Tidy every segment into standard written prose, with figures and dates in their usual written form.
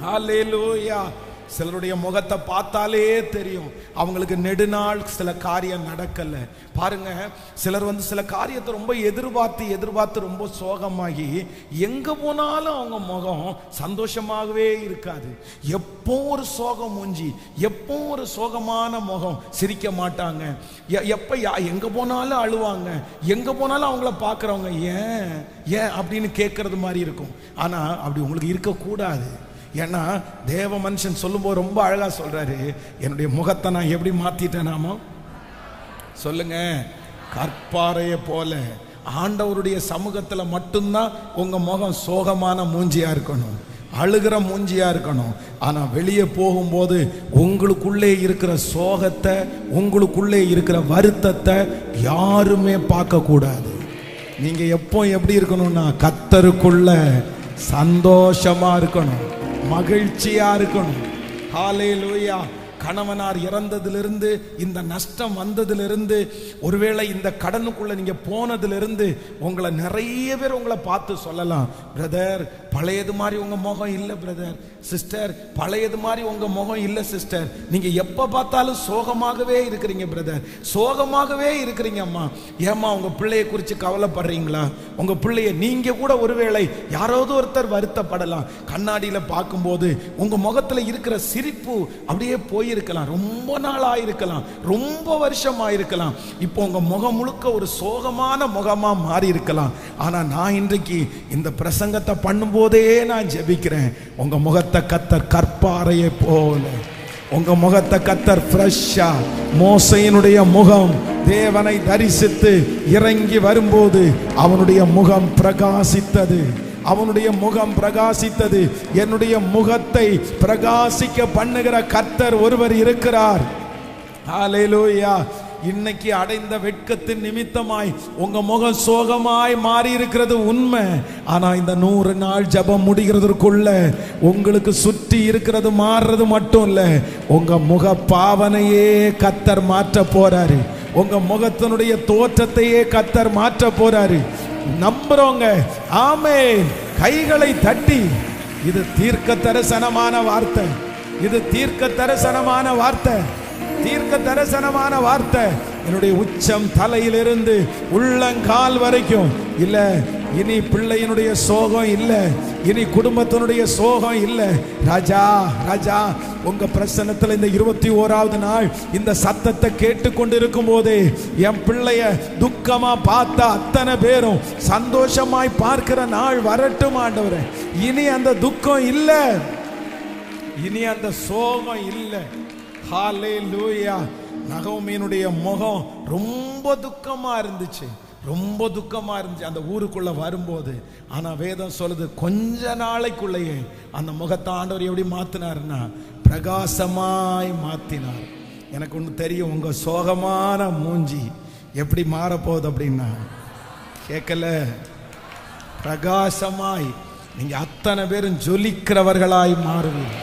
ஹல்லேலூயா. சிலருடைய முகத்தை பார்த்தாலே தெரியும் அவங்களுக்கு நெடுநாள் சில காரியம் நடக்கல. பாருங்க, சிலர் சில காரியத்தை ரொம்ப எதிர்பார்த்து ரொம்ப சோகமாகி எங்க போனாலும் அவங்க முகம் சந்தோஷமாகவே இருக்காது. எப்போ ஒரு சோகம் மூஞ்சி, எப்போ ஒரு சோகமான முகம், சிரிக்க மாட்டாங்க. எப்ப எங்க போனாலும் அழுவாங்க, எங்க போனாலும் அவங்கள பார்க்குறவங்க ஏன் ஏன் அப்படின்னு கேட்கறது மாதிரி இருக்கும். ஆனா அப்படி உங்களுக்கு இருக்கக்கூடாது. ஏன்னா தேவ மனுஷன் சொல்லும்போது ரொம்ப அழகா சொல்றாரு, என்னுடைய முகத்தை நான் எப்படி மாத்திட்டேனாமா சொல்லுங்க, கற்பாறைய போல. ஆண்டவருடைய சமூகத்துல மட்டும்தான் உங்க முகம் சோகமான மூஞ்சியா இருக்கணும், அழுகிற மூஞ்சியா இருக்கணும். ஆனா வெளியே போகும்போது உங்களுக்குள்ளே இருக்கிற சோகத்தை, உங்களுக்குள்ளே இருக்கிற வருத்தத்தை யாருமே பார்க்க கூடாது. நீங்க எப்போ எப்படி இருக்கணும்னா கர்த்தருக்குள்ள சந்தோஷமா இருக்கணும், மகிழ்ச்சியா இருக்கணும். ஹல்லேலூயா. கணவனார் இறந்ததிலிருந்து, இந்த நஷ்டம் வந்ததிலிருந்து, ஒருவேளை இந்த கடனுக்குள்ள நீங்க போனதிலிருந்து உங்களை நிறைய பேர் உங்களை பார்த்து சொல்லலாம், பிரதர் பழையது மாதிரி உங்க முகம் இல்லை, பிரதர் சிஸ்டர் பழையது மாதிரி உங்க முகம் இல்லை சிஸ்டர், நீங்க எப்ப பார்த்தாலும் சோகமாகவே இருக்கிறீங்க பிரதர், சோகமாகவே இருக்கிறீங்க அம்மா. ஏமா உங்க பிள்ளைய குறித்து கவலைப்படுறீங்களா? உங்க பிள்ளைய நீங்க கூட ஒருவேளை யாராவது ஒருத்தர் வருத்தப்படலாம். கண்ணாடியில பார்க்கும்போது உங்க முகத்துல இருக்கிற சிரிப்பு அப்படியே போயிருக்கலாம், ரொம்ப நாள் ஆயிருக்கலாம், ரொம்ப வருஷம் ஆயிருக்கலாம். இப்போ உங்க முகம் முழுக்க ஒரு சோகமான முகமா மாறி இருக்கலாம். ஆனா நான் இன்றைக்கு இந்த பிரசங்கத்தை பண்ணும்போதே நான் ஜெபிக்கிறேன், உங்க முகத்தை கர்த்தர் கற்பாறையை போல, உங்க முகத்தை கர்த்தர் ஃப்ரெஷ்ஷா, மோசேயினுடைய முகம் தேவனை தரிசித்து இறங்கி வரும்போது அவனுடைய முகம் பிரகாசித்தது, அவனுடைய முகம் பிரகாசித்தது. என்னுடைய முகத்தை பிரகாசிக்க பண்ணுகிற கர்த்தர் ஒருவர் இருக்கிறார். ஹல்லேலூயா. இன்னைக்கு அடைந்த வெட்கத்தின் நிமித்தமாய் உங்க முகம் சோகமாய் மாறி இருக்கிறது உண்மை. ஆனா இந்த 100 நாள் ஜெபம் முடிகிறதுக்குள்ள உங்களுக்கு சுற்றி இருக்கிறது மாறுறது மட்டும் இல்ல, உங்க முக பாவனையே கர்த்தர் மாற்ற போறாரு, உங்க முகத்தினுடைய தோற்றத்தையே கர்த்தர் மாற்ற போறாரு. நம்புறோங்க ஆமென். கைகளை தட்டி, இது தீர்க்க தரிசனமான வார்த்தை, இது தீர்க்க தரிசனமான வார்த்தை, தீர்க்க தரிசனமான வார்த்தை. என்னுடைய உச்சம் தலையிலிருந்து உள்ளங்கால் வரைக்கும் இல்ல, இனி பிள்ளையினுடைய சோகம் இல்ல, இனி குடும்பத்தினுடைய சோகம் இல்ல. ராஜா ராஜா, உங்க பிரசன்னத்தில் இந்த 21வது நாள் இந்த சத்தத்தை கேட்டுக்கொண்டிருக்கும் போதே என் பிள்ளைய துக்கமா பார்த்த அத்தனை பேரும் சந்தோஷமாய் பார்க்கிற நாள் வரட்டும் ஆண்டவரே. இனி அந்த துக்கம் இல்ல, இனி அந்த சோகம் இல்ல. ஹல்லேலூயா. நகோமியினுடைய முகம் ரொம்ப துக்கமா இருந்துச்சு, ரொம்ப துக்கமா இருந்துச்சு அந்த ஊருக்குள்ள வரும்போது. ஆனா வேதம் சொல்லுது, கொஞ்ச நாளைக்குள்ளேயே அந்த முகத்தை ஆண்டவர் எப்படி மாத்தினார்னா பிரகாசமாய் மாத்தினார். எனக்கு ஒன்று தெரியும், உங்க சோகமான மூஞ்சி எப்படி மாறப்போகுது அப்படின்னா, கேட்கல, பிரகாசமாய் நீங்க அத்தனை பேரும் ஜொலிக்கிறவர்களாய் மாறுவீங்க.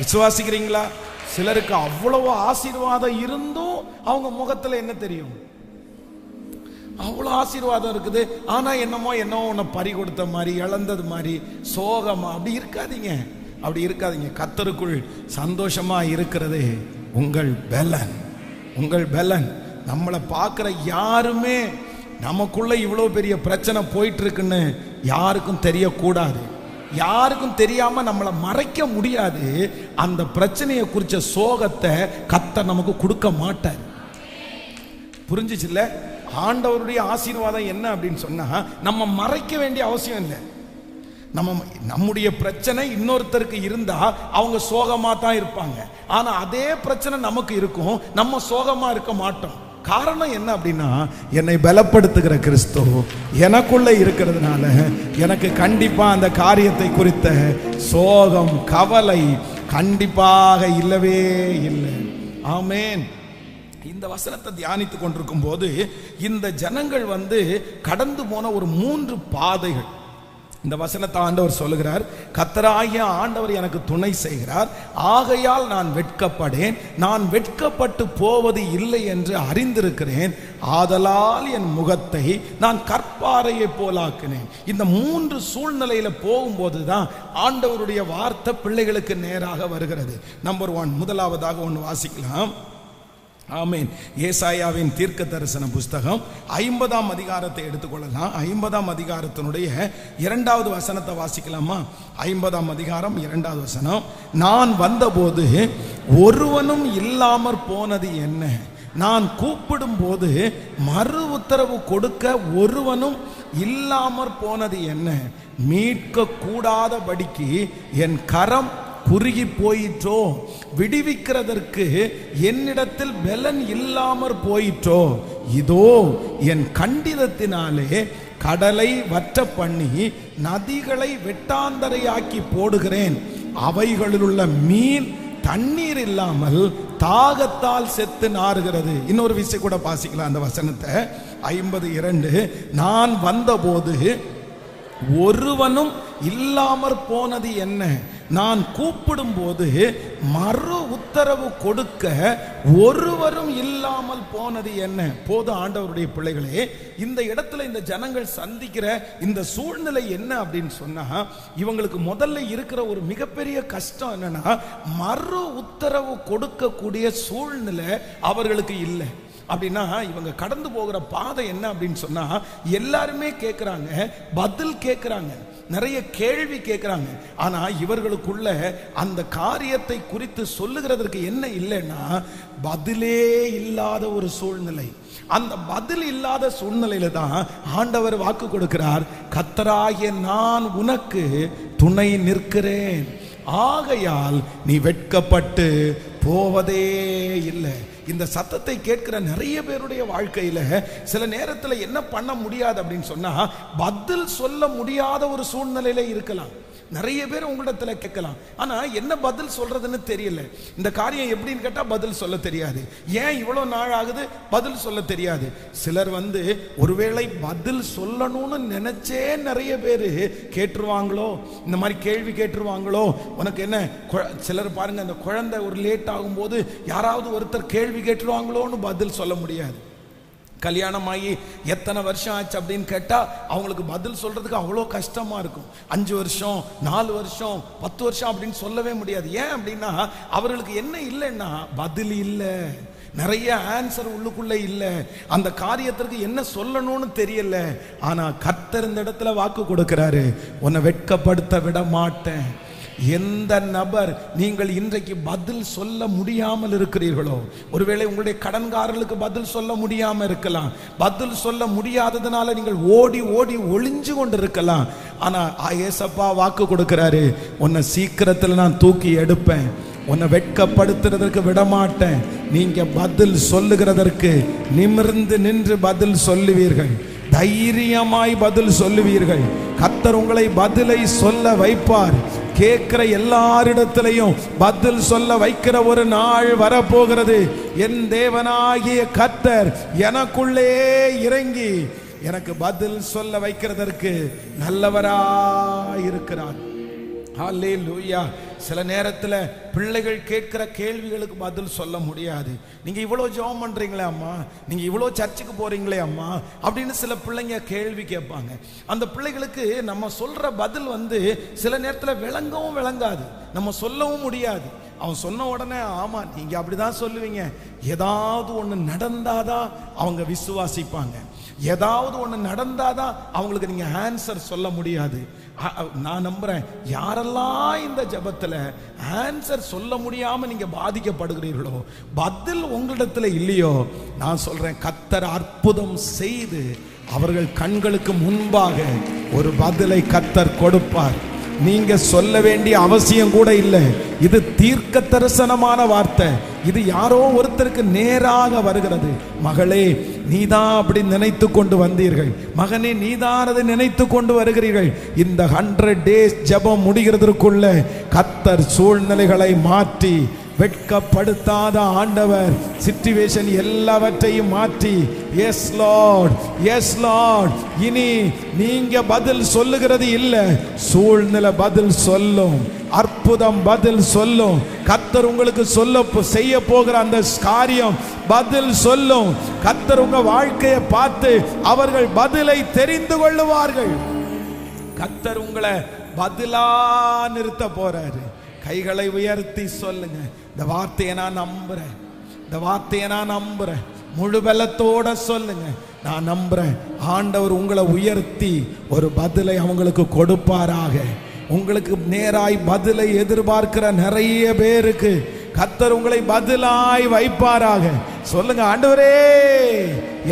விசுவாசிக்கிறீங்களா? சிலருக்கு அவ்வளவு ஆசீர்வாதம் இருந்தும் அவங்க முகத்துல என்ன தெரியும், அவ்வளோ ஆசீர்வாதம் இருக்குது, ஆனா என்னமோ ஒன்று பறி கொடுத்த மாதிரி, இழந்தது மாதிரி, சோகமா. அப்படி இருக்காதீங்க, அப்படி இருக்காதீங்க. கர்த்தருக்குள் சந்தோஷமா இருக்கிறது உங்கள் பலன், உங்கள் பலன். நம்மளை பார்க்குற யாருமே நமக்குள்ள இவ்வளோ பெரிய பிரச்சனை போயிட்டு இருக்குன்னு யாருக்கும் தெரியக்கூடாது, யாருக்கும் தெரியாம நம்மளை மறைக்க முடியாது. அந்த பிரச்சனையை குறித்த சோகத்தை கர்த்தர் நமக்கு கொடுக்க மாட்டார். புரிஞ்சிச்சுல்ல? ஆண்டவருடைய ஆசீர்வாதம் என்ன அப்படின்னு சொன்னா, நம்ம மறைக்க வேண்டிய அவசியம் இல்லை. நம்முடைய பிரச்சனை இன்னொருத்தருக்கு இருந்தா அவங்க சோகமா தான் இருப்பாங்க, ஆனா அதே பிரச்சனை நமக்கு இருக்கும், நம்ம சோகமா இருக்க மாட்டோம். காரணம் என்ன அப்படின்னா, என்னை பலப்படுத்துகிற கிறிஸ்து எனக்குள்ள இருக்கிறதுனால எனக்கு கண்டிப்பா அந்த காரியத்தை குறித்த சோகம், கவலை கண்டிப்பாக இல்லவே இல்லை. ஆமென். இந்த வசனத்தை தியானித்துக் கொண்டிருக்கும் போது இந்த ஜனங்கள் கடந்து போன ஒரு 3 பாதைகள், இந்த வசனத்தை ஆண்டவர் சொல்லுகிறார், கர்த்தராகிய ஆண்டவர் எனக்கு துணை செய்கிறார், ஆகையால் நான் வெட்கப்படேன், நான் வெட்கப்பட்டு போவது இல்லை என்று அறிந்திருக்கிறேன், ஆதலால் என் முகத்தை நான் கற்பாறையை போலாக்கினேன். இந்த 3 சூழ்நிலையில போகும்போது தான் ஆண்டவருடைய வார்த்தை பிள்ளைகளுக்கு நேராக வருகிறது. நம்பர் 1, முதலாவதாக ஒன்று வாசிக்கலாம். ஆமீன். ஏசாயாவின் தீர்க்க தரிசன புஸ்தகம் 50ஆம் அதிகாரத்தை எடுத்துக்கொள்ளலாம். 50ஆம் அதிகாரத்தினுடைய 2வது வசனத்தை வாசிக்கலாமா? 50ஆம் அதிகாரம் 2வது வசனம். நான் வந்தபோது ஒருவனும் இல்லாமற் போனது என்ன, நான் கூப்பிடும் போது மறு உத்தரவு கொடுக்க ஒருவனும் இல்லாமற் போனது என்ன, மீட்க கூடாதபடிக்கு என் கரம் குறுகி போயிற்றோ, விடுவிக்கிறதற்கு என்னிடத்தில் பலன் இல்லாமற் போயிற்றோ, இதோ என் கண்டிதத்தினாலே கடலை வற்ற பண்ணி நதிகளை வெட்டாந்தரையாக்கி போடுகிறேன், அவைகளில் உள்ள மீன் தண்ணீர் இல்லாமல் தாகத்தால் செத்து நாறுகிறது. இன்னொரு விஷயம் கூட வாசிக்கலாம் அந்த வசனத்தை. 52, நான் வந்தபோது ஒருவனும் இல்லாமற் போனது என்ன, நான் கூப்பிடும் போது மறு உத்தரவு கொடுக்க ஒருவரும் இல்லாமல் போனது என்ன. போது ஆண்டவருடைய பிள்ளைகளே, இந்த இடத்துல இந்த ஜனங்கள் சந்திக்கிற இந்த சூழ்நிலை என்ன அப்படின்னு சொன்னா, இவங்களுக்கு முதல்ல இருக்கிற ஒரு மிகப்பெரிய கஷ்டம் என்னன்னா, மறு உத்தரவு கொடுக்கக்கூடிய சூழ்நிலை அவர்களுக்கு இல்லை. அப்படின்னா இவங்க கடந்து போகிற பாதை என்ன அப்படின்னு சொன்னா, எல்லாருமே கேட்கிறாங்க, பதில் கேட்கிறாங்க, நிறைய கேள்வி கேட்கிறாங்க. ஆனா இவர்களுக்குள்ள அந்த காரியத்தை குறித்து சொல்லுகிறதற்கு என்ன இல்லைன்னா, பதிலே இல்லாத ஒரு சூழ்நிலை. அந்த பதில் இல்லாத சூழ்நிலையில தான் ஆண்டவர் வாக்கு கொடுக்கிறார், கர்த்தராகிய நான் உனக்கு துணை நிற்கிறேன், ஆகையால் நீ வெட்கப்பட்டு போவதே இல்லை. இந்த சத்தத்தை கேட்கிற நிறைய பேருடைய வாழ்க்கையில சில நேரத்தில் என்ன பண்ண முடியாது அப்படின்னு சொன்னா, பதில் சொல்ல முடியாத ஒரு சூழ்நிலையில இருக்கலாம். நிறைய பேர் உங்களிடத்துல கேட்கலாம், ஆனா என்ன பதில் சொல்றதுன்னு தெரியல. இந்த காரியம் எப்படின்னு கேட்டா பதில் சொல்ல தெரியாது. ஏன் இவ்வளவு நாள் ஆகுது, பதில் சொல்ல தெரியாது. சிலர் ஒருவேளை பதில் சொல்லணும்னு நினைச்சே நிறைய பேர் கேட்டுருவாங்களோ, இந்த மாதிரி கேள்வி கேட்டுருவாங்களோ. உனக்கு என்ன, சிலர் பாருங்க, அந்த குழந்தை ஒரு லேட் ஆகும்போது யாராவது ஒருத்தர் கேள்வி கேட்டுருவாங்களோன்னு பதில் சொல்ல முடியாது. கல்யாணம் ஆகி எத்தனை வருஷம் ஆச்சு அப்படின்னு கேட்டா அவங்களுக்கு பதில் சொல்றதுக்கு அவ்வளோ கஷ்டமா இருக்கும். 5 வருஷம் 4 வருஷம் 10 வருஷம் அப்படின்னு சொல்லவே முடியாது. ஏன் அப்படின்னா அவர்களுக்கு என்ன இல்லைன்னா பதில் இல்லை, நிறைய ஆன்சர் உள்ளுக்குள்ள இல்லை, அந்த காரியத்திற்கு என்ன சொல்லணும்னு தெரியல. ஆனா கர்த்தர் இந்த இடத்துல வாக்கு கொடுக்கிறாரு, உன்னை வெட்கப்படுத்த விட மாட்டேன். எந்த நபர் நீங்கள் இன்றைக்கு பதில் சொல்ல முடியாமல் இருக்கிறீர்களோ, ஒருவேளை உங்களுடைய கடன்காரர்களுக்கு பதில் சொல்ல முடியாம இருக்கலாம், பதில் சொல்ல முடியாததுனால நீங்கள் ஓடி ஓடி ஒளிஞ்சு கொண்டு இருக்கலாம். ஆனா ஏசப்பா வாக்கு கொடுக்கிறாரு, உன்னை சீக்கிரத்தில் நான் தூக்கி எடுப்பேன், உன்னை வெட்கப்படுத்துறதற்கு விடமாட்டேன். நீங்க பதில் சொல்லுகிறதற்கு நிமிர்ந்து நின்று பதில் சொல்லுவீர்கள், தைரியமாய் பதில் சொல்லுவீர்கள். கர்த்தர் உங்களை பதிலை சொல்ல வைப்பார். கேட்கிற எல்லாரிடத்திலையும் பதில் சொல்ல வைக்கிற ஒரு நாள் வரப்போகிறது. என் தேவனாகிய கர்த்தர் எனக்குள்ளே இறங்கி எனக்கு பதில் சொல்ல வைக்கிறதற்கு நல்லவராய் இருக்கிறார். ஹல்லேலூயா. சில நேரத்தில் பிள்ளைகள் கேட்கிற கேள்விகளுக்கு பதில் சொல்ல முடியாது. நீங்க இவ்வளோ ஜெபம் பண்றீங்களே அம்மா, நீங்க இவ்வளோ சர்ச்சுக்கு போறீங்களே அம்மா அப்படின்னு சில பிள்ளைங்க கேள்வி கேட்பாங்க. அந்த பிள்ளைகளுக்கு நம்ம சொல்ற பதில் சில நேரத்தில் விளங்கவும் விளங்காது, நம்ம சொல்லவும் முடியாது. அவன் சொன்ன உடனே ஆமா நீங்க அப்படிதான் சொல்லுவீங்க, ஏதாவது ஒன்று நடந்தாதான் அவங்க விசுவாசிப்பாங்க, ஏதாவது ஒன்று நடந்தாதான் அவங்களுக்கு நீங்க ஆன்சர் சொல்ல முடியாது. நான் நம்புறேன், யாரெல்லாம் இந்த ஜெபத்துல ஆன்சர் சொல்ல முடியாம நீங்க பாதிக்கப்படுகிறீர்களோ, பதில் உங்களிடத்துல இல்லையோ, நான் சொல்றேன் கர்த்தர் அற்புதம் செய்து அவர்கள் கண்களுக்கு முன்பாக ஒரு பதிலை கர்த்தர் கொடுப்பார். நீங்க சொல்ல வேண்டிய அவசியம் கூட இல்லை. இது தீர்க்க தரிசனமான வார்த்தை. இது யாரோ ஒருத்தருக்கு நேராக வருகிறது. மகளே, நீதான் அப்படி நினைத்து கொண்டு வந்தீர்கள். மகனே, நீதான் அதை நினைத்து கொண்டு வருகிறீர்கள். இந்த 100 days ஜெபம் முடிகிறதற்குள்ள கர்த்தர் சூழ்நிலைகளை மாற்றி, வெட்கப்படுத்தாத ஆண்டவர் சிச்சுவேஷன் எல்லாவற்றையும் மாற்றி, எஸ் லார்ட், எஸ் லார்ட், இனி நீங்க பதில் சொல்லுகிறது இல்ல, சூழ்நிலை பதில் சொல்லும், அற்புதம் பதில் சொல்லும். கர்த்தர் உங்களுக்கு செய்ய போகிற அந்த காரியம் பதில் சொல்லும். கர்த்தர் உங்க வாழ்க்கையை பார்த்து அவர்கள் பதிலை தெரிந்து கொள்ளுவார்கள். கர்த்தர் உங்களை பதிலா நிறுத்த போறாரு. கைகளை உயர்த்தி சொல்லுங்க, இந்த வார்த்தையை நான் நம்புறேன், இந்த வார்த்தையை நான் நம்புறேன். முழு பலத்தோட சொல்லுங்க, நான் நம்புறேன் ஆண்டவர் உங்களை உயர்த்தி ஒரு பதிலை அவங்களுக்கு கொடுப்பாராக. உங்களுக்கு நேராய் பதிலை எதிர்பார்க்கிற நிறைய பேருக்கு கர்த்தர் உங்களை பதிலாய் வைப்பாராக. சொல்லுங்க, ஆண்டவரே,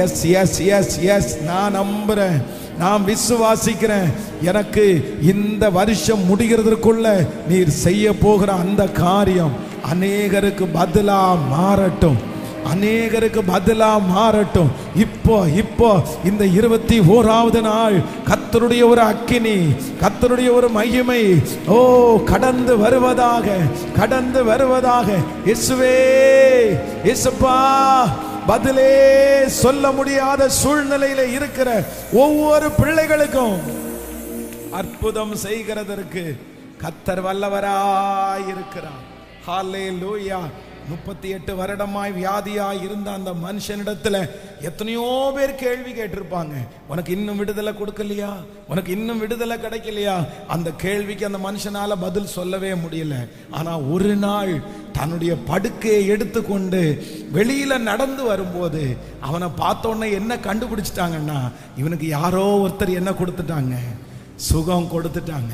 எஸ் எஸ் எஸ் எஸ், நான் நம்புறேன், நான் விசுவாசிக்கிறேன். எனக்கு இந்த வருஷம் முடிகிறதற்குள்ள நீர் செய்ய போகிற அந்த காரியம் அநேகருக்கு பதிலா மாறட்டும், அநேகருக்கு பதிலா மாறட்டும். இப்போ இந்த 21வது நாள் கர்த்தருடைய ஒரு அக்கினி, கர்த்தருடைய ஒரு மகிமை கடந்து வருவதாக, கடந்து வருவதாக. இயேசுவே, இயேசுப்பா, பதிலே சொல்ல முடியாத சூழ்நிலையில இருக்கிற ஒவ்வொரு பிள்ளைகளுக்கும் அற்புதம் செய்கிறதற்கு கர்த்தர் வல்லவராய் இருக்கிறார். ஹல்லேலூயா. 38 வருடமாய் வியாதியாய் இருந்த அந்த மனுஷனிடத்துல எத்தனையோ பேர் கேள்வி கேட்டிருப்பாங்க, உனக்கு இன்னும் விடுதலை கொடுக்கலையா, உனக்கு இன்னும் விடுதலை கிடைக்கலையா? அந்த கேள்விக்கு அந்த மனுஷனால பதில் சொல்லவே முடியல. ஆனா ஒரு நாள் தன்னுடைய படுக்கையை எடுத்துக்கொண்டு வெளியில நடந்து வரும்போது அவனை பார்த்த உடனே என்ன கண்டுபிடிச்சிட்டாங்கன்னா, இவனுக்கு யாரோ ஒருத்தர் என்ன கொடுத்துட்டாங்க, சுகம் கொடுத்துட்டாங்க.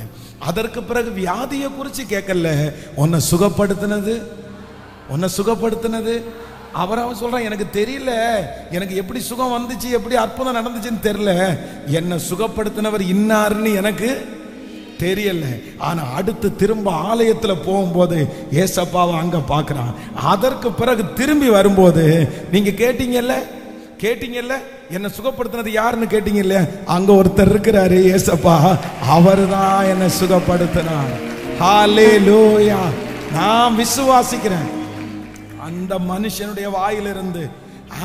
அதற்கு பிறகு வியாதியை குறித்து கேட்கல, உன்னை சுகப்படுத்தினது, உன்னை சுகப்படுத்தினது அவன் சொல்றான், எனக்கு தெரியல, எனக்கு எப்படி சுகம் வந்துச்சு, எப்படி அற்புதம் நடந்துச்சுன்னு தெரியல, என்னை சுகப்படுத்தினவர் இன்னாருன்னு எனக்கு தெரியல. ஆனா அடுத்து திரும்ப ஆலயத்துல போகும்போது ஏசப்பாவை அங்க பார்க்கறான். அதற்கு பிறகு திரும்பி வரும்போது, நீங்க கேட்டீங்கல்ல, என்ன சுகப்படுத்தினது யாருன்னு கேட்டீங்க இல்ல, அங்க ஒருத்தர் இருக்கிறாரு, ஏசப்பா, அவர்தான் என்ன சுகப்படுத்தினார். ஹல்லேலூயா. நான் விசுவாசிக்கிறேன். அந்த மனுஷனுடைய வாயிலிருந்து,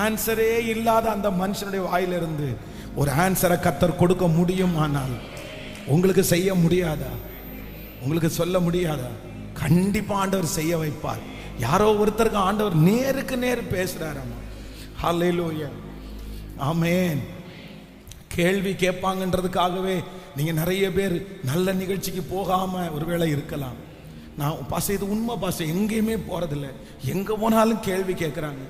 ஆன்சரே இல்லாத அந்த மனுஷனுடைய வாயிலிருந்து ஒரு ஆன்சரை கர்த்தர் கொடுக்க முடியுமானால் உங்களுக்கு செய்ய முடியாதா? உங்களுக்கு சொல்ல முடியாதா? கண்டிப்பா ஆண்டவர் செய்ய வைப்பார். யாரோ ஒருத்தருக்கு ஆண்டவர் நேருக்கு நேர் பேசுறாரு. ஹல்லேலூயா, ஆமென். கேள்வி கேட்பாங்கன்றதுக்காகவே நீங்க நிறைய பேர் நல்ல நிகழ்ச்சிக்கு போகாம ஒருவேளை இருக்கலாம். நான் பாச, இது உண்மை பாச, எங்கேயுமே போறதில்ல, எங்க போனாலும் கேள்வி கேட்கறாங்க,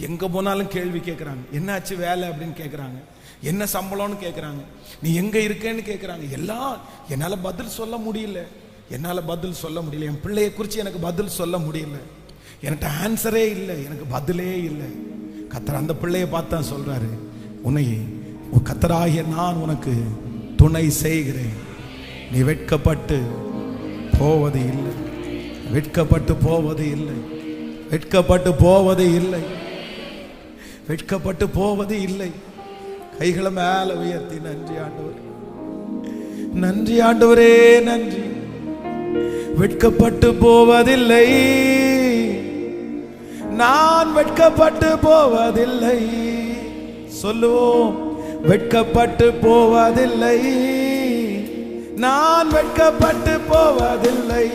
எங்க போனாலும் கேள்வி கேட்கறாங்க. என்னாச்சு வேலை அப்படின்னு கேட்கறாங்க, என்ன சம்பளம்னு கேட்கறாங்க, நீ எங்க இருக்கேன்னு கேட்கறாங்க. எல்லாம் என்னால பதில் சொல்ல முடியல, என்னால பதில் சொல்ல முடியல. என் பிள்ளைய குறித்து எனக்கு பதில் சொல்ல முடியல, எனக்கு ஆன்சரே இல்லை, எனக்கு பதிலே இல்லை. கர்த்தர் அந்த பிள்ளையை பார்த்தா சொல்றாரு, உன்னை கர்த்தராகிய நான் உனக்கு துணை செய்கிறேன், நீ வெட்கப்பட்டு போவது இல்லை, வெட்கப்பட்டு போவது இல்லை, வெட்கப்பட்டு போவது இல்லை, வெட்கப்பட்டு போவது இல்லை. கைகளை மேல உயர்த்தி, நன்றி ஆண்டவரே, நன்றி ஆண்டவரே, நன்றி. வெட்கப்பட்டு போவதில்லை, நான் வெட்கப்பட்டு போவதில்லை. சொல்லுவோம், வெட்கப்பட்டு போவதில்லை, நான் வெட்கப்பட்டு போவதில்லை.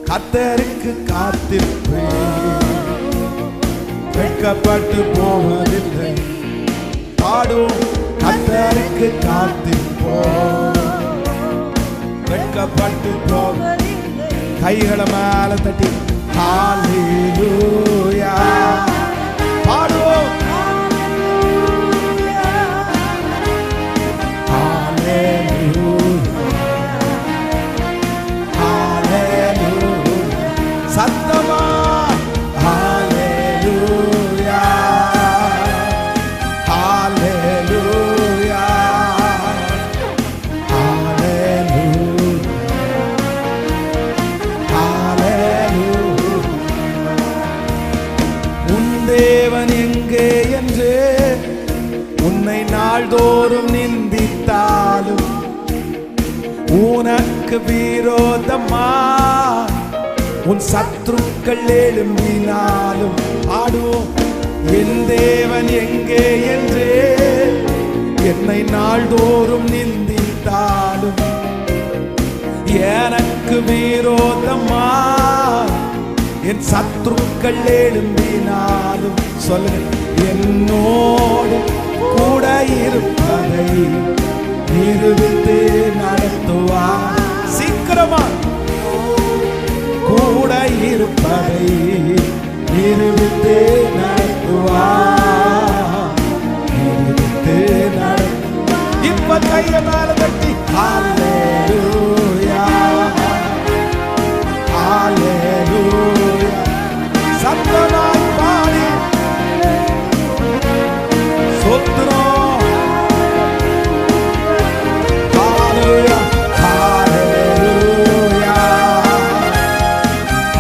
கர்த்தருக்கு காத்திருப்பேன், வெட்கப்பட்டு போவதில்லை. பாடுவோம், கர்த்தருக்கு காத்திருப்போம், வெட்கப்பட்டு போவதில்லை. கைகளை மேல தட்டி ஹல்லேலூயா பாடுவோம். சத்தமா ஹல்லேலூயா, ஹல்லேலூயா, ஹல்லேலூயா, ஹல்லேலூயா. நாள்தோறும் நிந்தித்தாலும் உனக்கு விரோதமா உன் சத்துருக்கள் எழும்பினாலும் ஆடுவோம். என் தேவன் எங்கே என்று என்னை நாள்தோறும் நிந்தித்தாலும் எனக்கு விரோதமா என் சத்துருக்கள் எழும்பினாலும் சொல்லுங்க, என்னோடு கூட இருப்பதை நிரூபித்து நடத்துவார். சீக்கிரமா கூட இருப்பதை நிரூபித்து நடத்துவார், நிரூபித்து நடத்துவார். இப்ப கைய மேல தட்டி ஹல்லேலூயா ஹல்லேலூயா சத்தமாய் பாடி சொத்துறோம். ஹல்லேலூயா ஹல்லேலூயா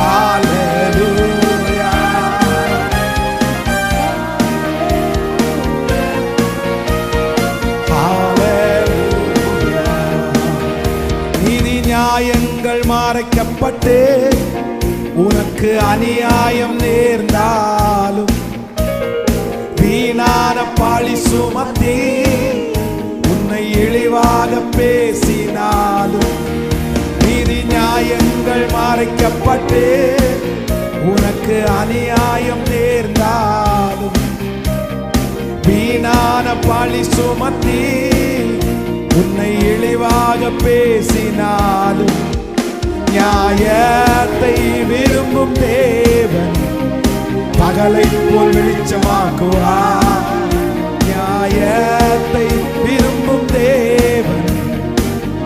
ஹல்லேலூயா. ஹல்லேலூயா. நீதி நியாயங்கள் மறைக்கப்பட்டு உனக்கு அநியாயம் நேர்ந்தாலும் வீணான பாழி சுமத்தி உன்னை இழிவாக பேசினாலும் நீதி நியாயங்கள் மறைக்கப்பட்டு உனக்கு அநியாயம் நேர்ந்தாலும் வீணான பாழி சுமத்தி உன்னை இழிவாக பேசினாலும் நியாயத்தை விரும்பும் தேவன் பகலை போல் வெளிச்சமாக்குவார். நியாயத்தை விரும்பும் தேவன்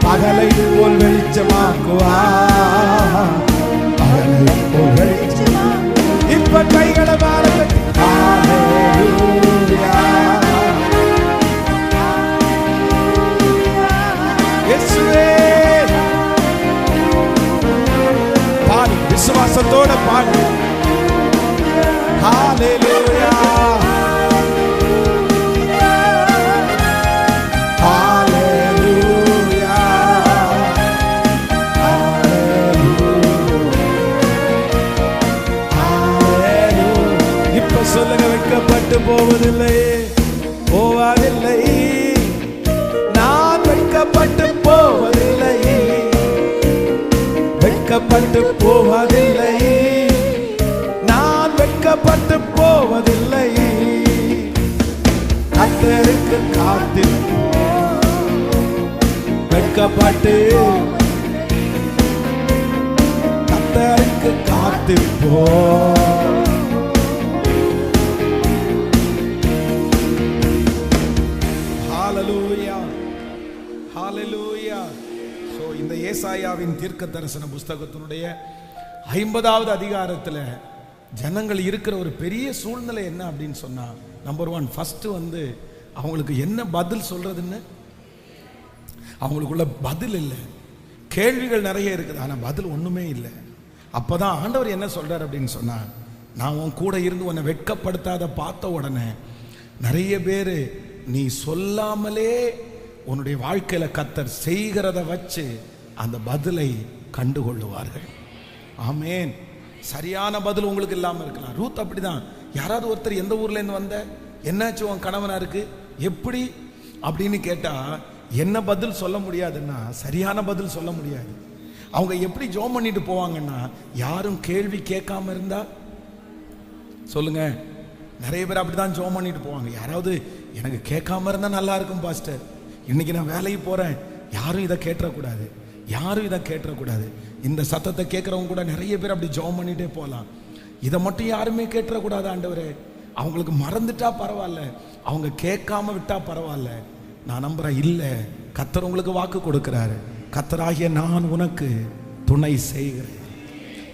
பகலை போல் வெளிச்சமாக்குவார், பகலை போல் வெளிச்சமாக்குவார். இப்ப கைகளை பாருங்கள். ஹல்லேலூயா இயேசுவே. பாடு, விசுவாசத்தோட பாடு. ஹல்லேலூயா ஹல்லேலூயா ஹல்லேலூயா. இப்ப சொல்லுங்க, வெட்கப்பட்டு போவதில்லை போவதில்லை, நான் வெட்கப்பட்டு போவதில்லை, வெட்கப்பட்டு போவதில்லை, நான் வெட்கப்பட்டு போவதில்லை. கர்த்தருக்கு காத்து வெட்கப்பட்டு கர்த்தருக்கு காத்து போ. ஹல்லேலூயா ஹல்லேலூயா. சோ இந்த ஏசாயாவின் தீர்க்க தரிசன புஸ்தகத்தினுடைய 50வது அதிகாரத்துல ஜனங்கள் இருக்கிற ஒரு பெரிய சூழ்நிலை என்ன அப்படின்னு சொன்னா, நம்பர் 1 ஃபர்ஸ்ட் வந்து அவங்களுக்கு என்ன பதில் சொல்றதுன்னு அவங்களுக்குள்ள பதில் இல்லை. கேள்விகள் நிறைய இருக்குது, ஆனா பதில் ஒண்ணுமே இல்லை. அப்பதான் ஆண்டவர் என்ன சொல்றார் அப்படின்னு சொன்னா, நான் உன் கூட இருந்து உன்னை வெட்கப்படுத்தாத பார்த்த உடனே நிறைய பேர் நீ சொல்லாமலே உன்னுடைய வாழ்க்கையில கர்த்தர் செய்கிறத வச்சு அந்த பதிலை கண்டுகொள்ளுவார்கள். ஆமேன். சரியான பதில் உங்களுக்கு இல்லாம இருக்கலாம். ரூத் அப்படிதான். யாராவது ஒருத்தர் எந்த ஊர்ல இருந்து வந்த, என்னாச்சு உன் கணவனா இருக்கு எப்படி அப்படின்னு கேட்டா என்ன பதில் சொல்ல முடியாதுன்னா, சரியான பதில் சொல்ல முடியாது. அவங்க எப்படி ஜோம் பண்ணிட்டு போவாங்கன்னா, யாரும் கேள்வி கேட்காம இருந்தா சொல்லுங்க. நிறைய பேர் அப்படிதான் ஜோம் பண்ணிட்டு போவாங்க. யாராவது எனக்கு கேட்காம இருந்தா நல்லா இருக்கும் பாஸ்டர், இன்னைக்கு நான் வேலைக்கு போறேன், யாரும் இதை கேட்டக்கூடாது, யாரும் இதை கேட்டக்கூடாது. இந்த சத்தத்தை கேட்கறவங்க கூட நிறைய பேர் அப்படி ஜெபம் பண்ணிட்டே போகலாம். இதை மட்டும் யாருமே கேட்டக்கூடாது ஆண்டவரே. அவங்களுக்கு மறந்துட்டா பரவாயில்ல, அவங்க கேட்காம விட்டா பரவாயில்ல. நான் நம்புறேன், இல்லை, கர்த்தர் உங்களுக்கு வாக்கு கொடுக்கிறாரு. கர்த்தராகிய நான் உனக்கு துணை செய்கிறேன்,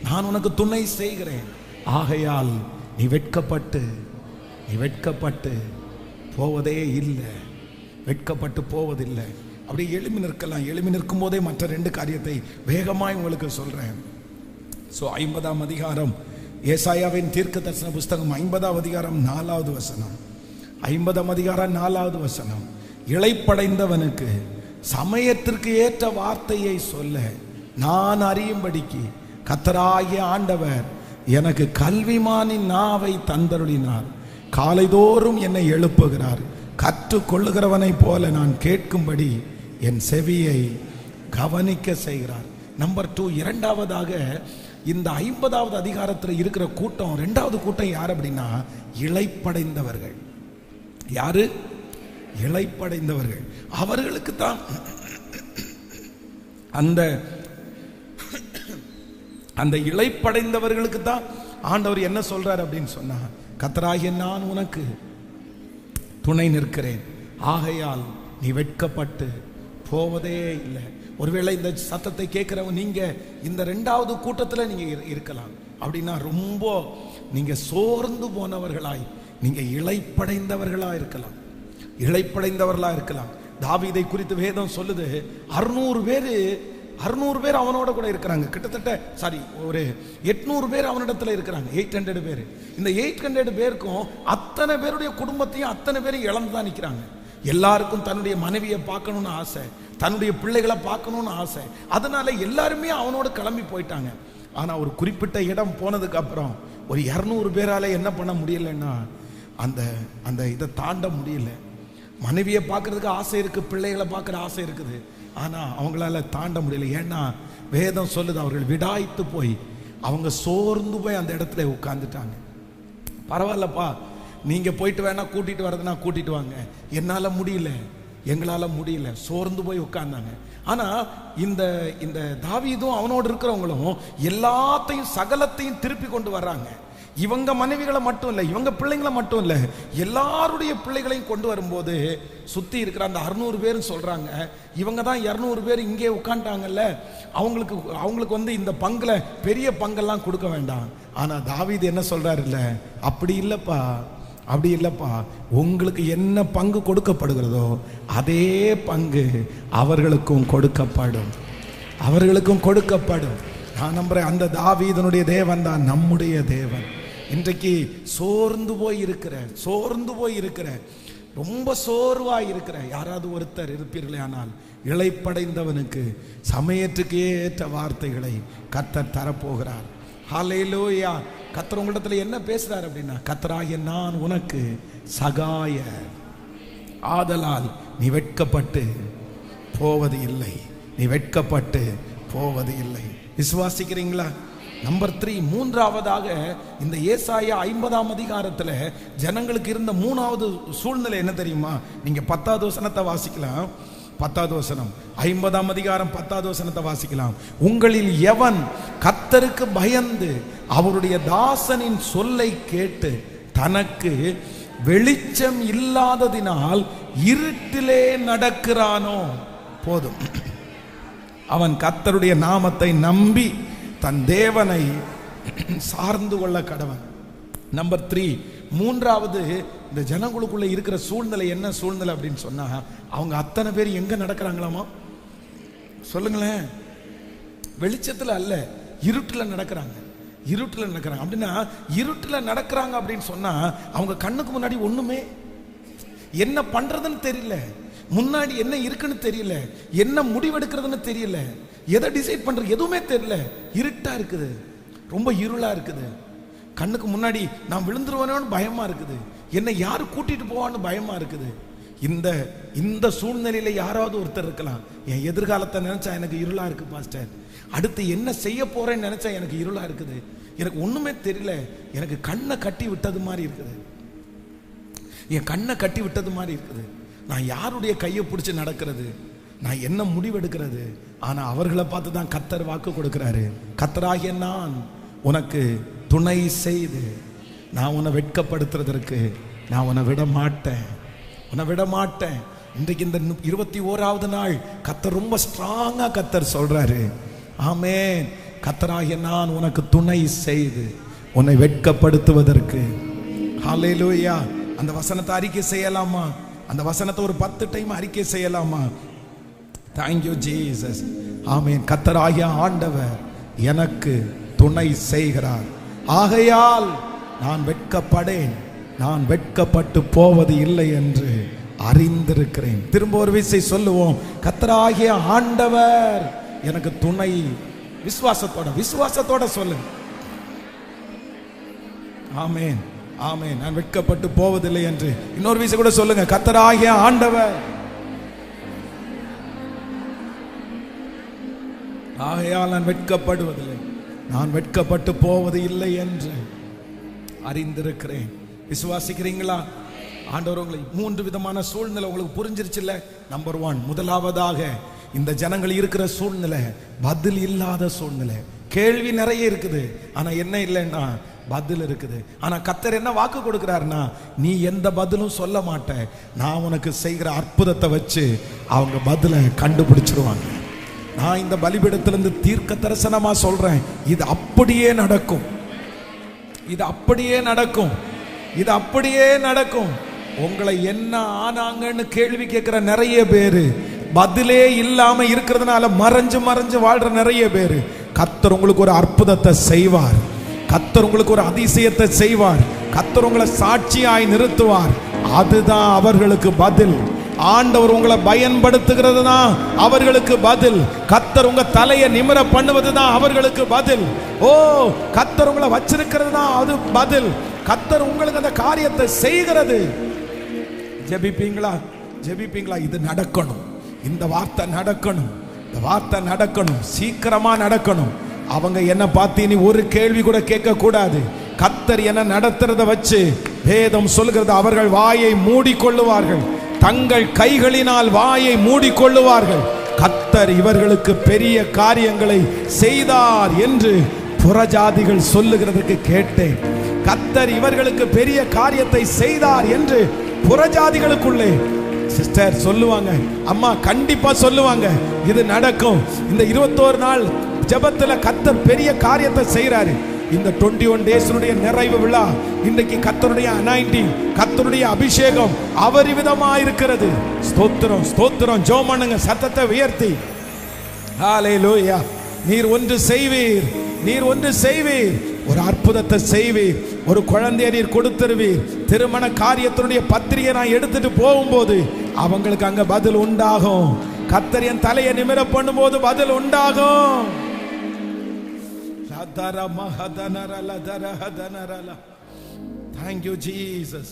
நான் உனக்கு துணை செய்கிறேன். ஆகையால் நீ வெட்கப்பட்டு போவதே இல்லை, வெட்கப்பட்டு போவதில்லை. அப்படி எழுமி நிற்கலாம். எழுமி நிற்கும் போதே மற்ற 2 காரியத்தை வேகமாய் உங்களுக்கு சொல்றேன். 50ஆம் அதிகாரம் ஏசாயாவின் தீர்க்க தரிசன புஸ்தகம் 50ஆம் அதிகாரம் 4வது வசனம். 50ஆம் அதிகாரம் 4வது வசனம். இளைப்படைந்தவனுக்கு சமயத்திற்கு ஏற்ற வார்த்தையை சொல்ல நான் அறியும்படிக்கு கர்த்தராகிய ஆண்டவர் எனக்கு கல்விமானின் நாவை தந்தருளினார். காலைதோறும் என்னை எழுப்புகிறார். கற்றுக்கொள்ளுகிறவனை போல நான் கேட்கும்படி என் செவியை கவனிக்க செய்கிறார். நம்பர் 2, இரண்டாவதாக இந்த 50வது அதிகாரத்தில் இருக்கிற கூட்டம், இரண்டாவது கூட்டம் யார் அப்படின்னா இளைப்படைந்தவர்கள். யாரு? இளைப்படைந்தவர்கள். அவர்களுக்கு தான் அந்த இளைப்படைந்தவர்களுக்கு தான் ஆண்டவர் என்ன சொல்றார் அப்படின்னு சொன்னா, கர்த்தராகிய நான் உனக்கு துணை நிற்கிறேன், ஆகையால் நீ வெட்கப்பட்டு போவதே இல்லை. ஒருவேளை இந்த சத்தத்தை கேட்கிறவங்க நீங்க இந்த இரண்டாவது கூட்டத்தில் நீங்க இருக்கலாம். அப்படின்னா ரொம்ப நீங்க சோர்ந்து போனவர்களாய், நீங்க இளைப்படைந்தவர்களா இருக்கலாம், இளைப்படைந்தவர்களா இருக்கலாம். தாவீதை குறித்து வேதம் சொல்லுது, 600 பேர் அவனோட கூட இருக்கிறாங்க. கிட்டத்தட்ட ஒரு 800 பேர் அவனிடத்துல இருக்கிறாங்க. 800 பேர். இந்த 800 பேருக்கும் அத்தனை பேருடைய குடும்பத்தையும் அத்தனை பேரும் இழந்து தான் நிற்கிறாங்க. எல்லாருக்கும் தன்னுடைய மனைவியை பார்க்கணும்னு ஆசை, தன்னுடைய பிள்ளைகளை பார்க்கணும்னு ஆசை. அதனால எல்லாருமே அவனோட கிளம்பி போயிட்டாங்க. ஆனா ஒரு குறிப்பிட்ட இடம் போனதுக்கு அப்புறம் ஒரு 200 பேரால என்ன பண்ண முடியலன்னா அந்த இதை தாண்ட முடியல. மனைவியை பார்க்கறதுக்கு ஆசை இருக்கு, பிள்ளைகளை பார்க்குற ஆசை இருக்குது, ஆனா அவங்களால தாண்ட முடியல. ஏன்னா வேதம் சொல்லுது, அவர்கள் விடாய்த்து போய் அவங்க சோர்ந்து போய் அந்த இடத்துல உட்கார்ந்துட்டாங்க. பரவாயில்லப்பா, நீங்க போயிட்டு வேணா கூட்டிட்டு வரதுன்னா கூட்டிட்டு வாங்க, என்னால முடியல, எங்களால முடியல, சோர்ந்து போய் உட்கார்ந்தாங்க. ஆனா இந்த தாவீதும் அவனோடு இருக்கிறவங்களும் எல்லாத்தையும் சகலத்தையும் திருப்பி கொண்டு வர்றாங்க. இவங்க மனைவிகளை மட்டும் இல்லை, இவங்க பிள்ளைங்களை மட்டும் இல்லை, எல்லாருடைய பிள்ளைகளையும் கொண்டு வரும்போது சுத்தி இருக்கிற அந்த 600 பேரும் சொல்றாங்க, இவங்க தான் 200 பேர் இங்கே உட்காந்துட்டாங்கல்ல, அவங்களுக்கு இந்த பங்குல பெரிய பங்கெல்லாம் கொடுக்க வேண்டாம். ஆனா தாவீது என்ன சொல்றாரு, இல்ல அப்படி இல்லப்பா, அப்படி இல்லப்பா, உங்களுக்கு என்ன பங்கு கொடுக்கப்படுகிறதோ அதே பங்கு அவர்களுக்கும் கொடுக்கப்படும், அவர்களுக்கும் கொடுக்கப்படும். நான் நம்புறேன், அந்த தாவீதனுடைய தேவன் தான் நம்முடைய தேவன். இன்றைக்கு சோர்ந்து போய் இருக்கிற ரொம்ப சோர்வாய் இருக்கிற யாராவது ஒருத்தர் இருப்பீர்களே, ஆனால் இளைப்படைந்தவனுக்கு சமயத்துக்கு ஏற்ற வார்த்தைகளை கர்த்தர் தரப்போகிறார். ஹல்லேலூயா. கர்த்தர் உங்களிடத்துல என்ன பேசுறார் அப்படின்னா, கர்த்தராகிய நான் உனக்கு சகாய, ஆதலால் நீ வெட்கப்பட்டு போவது இல்லை, நீ வெட்கப்பட்டு போவது இல்லை. விசுவாசிக்கிறீங்களா? நம்பர் 3, மூன்றாவதாக இந்த ஏசாயா 50ஆம் அதிகாரத்தில் ஜனங்களுக்கு இருந்த 3வது சூழ்நிலை என்ன தெரியுமா? நீங்க 10வது வசனத்தை வாசிக்கலாம். 10வது வசனம், 50ஆம் அதிகாரம் 10வது வசனத்தை வாசிக்கலாம். உங்களில் எவன் கர்த்தருக்கு பயந்து அவருடைய தாசனின் சொல்லை கேட்டு தனக்கு வெளிச்சம் இல்லாததினால் இருட்டிலே நடக்கிறானோ, போதும், அவன் கர்த்தருடைய நாமத்தை நம்பி தன் தேவனை சார்ந்து கொள்ள கடவன். நம்பர் 3, மூன்றாவது இந்த ஜனங்களுக்குள்ள இருக்கிற சூழ்நிலை என்ன சூழ்நிலை அப்படின்னு சொன்னா, அவங்க அத்தனை பேர் எங்க நடக்கிறாங்களாமா? சொல்லுங்களேன். வெளிச்சத்துல அல்ல, இருட்டுல நடக்கிறாங்க. இருட்டுல நடக்கிறாங்க அப்படின்னா, இருட்டுல நடக்கிறாங்க அப்படின்னு சொன்னா அவங்க கண்ணுக்கு முன்னாடி ஒண்ணுமே என்ன பண்றதுன்னு தெரியல, முன்னாடி என்ன இருக்குன்னு தெரியல, என்ன முடிவெடுக்கிறதுன்னு தெரியல, எதை டிசைட் பண்றது எதுவுமே தெரியல. இருட்டா இருக்குது, ரொம்ப இருளா இருக்குது. கண்ணுக்கு முன்னாடி நான் விழுந்துருவானோன்னு பயமா இருக்குது, என்னை யாரு கூட்டிட்டு போவான்னு பயமா இருக்குது. இந்த சூழ்நிலையில யாராவது ஒருத்தர் இருக்கலாம், என் எதிர்காலத்தை நினைச்சா எனக்கு இருளா இருக்கு பாஸ்டர், அடுத்து என்ன செய்ய போறேன்னு நினைச்சா எனக்கு இருளா இருக்குது, எனக்கு ஒண்ணுமே தெரியல, எனக்கு கண்ணை கட்டி விட்டது மாதிரி இருக்குது, என் கண்ணை கட்டி விட்டது மாதிரி இருக்குது, நான் யாருடைய கையை பிடிச்சி நடக்கிறது, நான் என்ன முடிவெடுக்கிறது? ஆனா அவர்களை பார்த்து தான் கர்த்தர் வாக்கு கொடுக்கிறாரு, கர்த்தராகிய நான் உனக்கு துணை செய்து நான் உன்னை வெட்கப்படுத்துறதற்கு நான் உன்னை விட மாட்டேன், உன்னை விட மாட்டேன். இன்றைக்கு இந்த 21வது நாள் கர்த்தர் ரொம்ப ஸ்ட்ராங்கா கர்த்தர் சொல்றாரு, ஆமென், கர்த்தராகிய நான் உனக்கு துணை செய்து உன்னை வெட்கப்படுத்துவதற்கு. ஹல்லேலூயா. அந்த வசனத்தை அறிக்கை செய்யலாமா? அந்த வசனத்தை ஒரு 10 டைம் அறிக்கை செய்யலாமா? Thank you Jesus. ஆமென். கர்த்தராகிய ஆண்டவர் எனக்கு துணை செய்கிறார், ஆகையால் நான் வெட்கப்படேன், நான் வெட்கப்பட்டு போவது இல்லை என்று அறிந்திருக்கிறேன். திரும்ப ஒரு விசை சொல்லுவோம், கர்த்தராகிய ஆண்டவர் எனக்கு துணை. விசுவாசத்தோட சொல்லுங்க. ஆமென், ஆமென். நான் வெட்கப்பட்டு போவதில்லை என்று இன்னொரு விசை கூட சொல்லுங்க, கர்த்தராகிய ஆண்டவர் ஆகையால் நான் வெட்கப்படுவதில்லை, நான் வெட்கப்பட்டு போவது இல்லை என்று அறிந்திருக்கிறேன். விசுவாசிக்கிறீங்களா? ஆண்டவர் உங்களை 3 விதமான சூழ்நிலை உங்களுக்கு புரிஞ்சிருச்சுல்ல. நம்பர் 1, முதலாவதாக இந்த ஜனங்கள் இருக்கிற சூழ்நிலை பதில் இல்லாத சூழ்நிலை. கேள்வி நிறைய இருக்குது, ஆனா என்ன இல்லைன்னா பதில் இருக்குது. ஆனா கர்த்தர் என்ன வாக்கு கொடுக்கிறாருன்னா, நீ எந்த பதிலும் சொல்ல மாட்ட, நான் உனக்கு செய்கிற அற்புதத்தை வச்சு அவங்க பதிலை கண்டுபிடிச்சிருவாங்க. நான் இந்த பலிபீடத்திலிருந்து தீர்க்க தரிசனமா சொல்றேன், இது அப்படியே நடக்கும், இது அப்படியே நடக்கும், இது அப்படியே நடக்கும். உங்களை என்ன ஆனாங்கன்னு கேள்வி கேட்கிற நிறைய பேரு, பதிலே இல்லாம இருக்கிறதுனால மறைஞ்சு மறைஞ்சு வாழ்ற நிறைய பேரு, கர்த்தர் உங்களுக்கு ஒரு அற்புதத்தை செய்வார், கர்த்தர் உங்களுக்கு ஒரு அதிசயத்தை செய்வார், கர்த்தர் உங்களை சாட்சியாய் நிறுத்துவார். அதுதான் அவர்களுக்கு பதில். ஆண்டவர் உங்களை பயன்படுத்துகிறது தான் அவர்களுக்கு பதில். கர்த்தர் உங்க தலையை நிமிர பண்ணுவது தான் அவர்களுக்கு பதில். ஓ, கர்த்தர் உங்களை வச்சிருக்கிறது தான் அது பதில். கர்த்தர் உங்களுக்கு அந்த காரியத்தை செய்கிறது. ஜெபிப்பீங்களா? ஜெபிப்பீங்களா? இது நடக்கணும், இந்த வார்த்தை நடக்கணும், இந்த வார்த்தை நடக்கணும், சீக்கிரமா நடக்கணும். அவங்க என்ன பார்த்து இனி ஒரு கேள்வி கூட கேட்க கூடாது. கர்த்தர் என்ன நடத்துறத வச்சு வேதம் சொல்கிறது, அவர்கள் வாயை மூடிக்கொள்ளுவார்கள், தங்கள் கைகளினால் வாயை மூடிக்கொள்ளுவார்கள். கர்த்தர் இவர்களுக்கு பெரிய காரியங்களை செய்தார் என்று புறஜாதிகள் சொல்லுகிறதுக்கு கேட்டேன். கர்த்தர் இவர்களுக்கு பெரிய காரியத்தை செய்தார் என்று புறஜாதிகளுக்குள்ளே சிஸ்டர் சொல்லுவாங்க, அம்மா கண்டிப்பா சொல்லுவாங்க, இது நடக்கும். இந்த 21 நாள் ஜெபத்துல கர்த்தர் பெரிய காரியத்தை செய்றாரு. இந்த 21 டேஸ்னுடைய நிறைவு விழா இன்றைக்கு கர்த்தருடைய அனாயிண்டிங், கர்த்தருடைய அபிஷேகம் அபரிவிதமா இருக்கிறது. ஸ்தோத்திரம், ஸ்தோத்திரம். ஜெபம் பண்ணுங்க சத்தத்தை உயர்த்தி. ஹalleluya. நீர் ஒன்று செய்வீர், நீர் ஒன்று செய்வீர், ஒரு அற்புதத்தை செய்வீர், ஒரு குழந்தையை நீர் கொடுத்துருவீர். திருமண காரியத்தினுடைய பத்திரிகை நான் எடுத்துட்டு போகும்போது அவங்களுக்கு அங்க பதில் உண்டாகும். கர்த்தர் என் தலையை நிமிர பண்ணும்போது பதில் உண்டாகும். Thank you Jesus.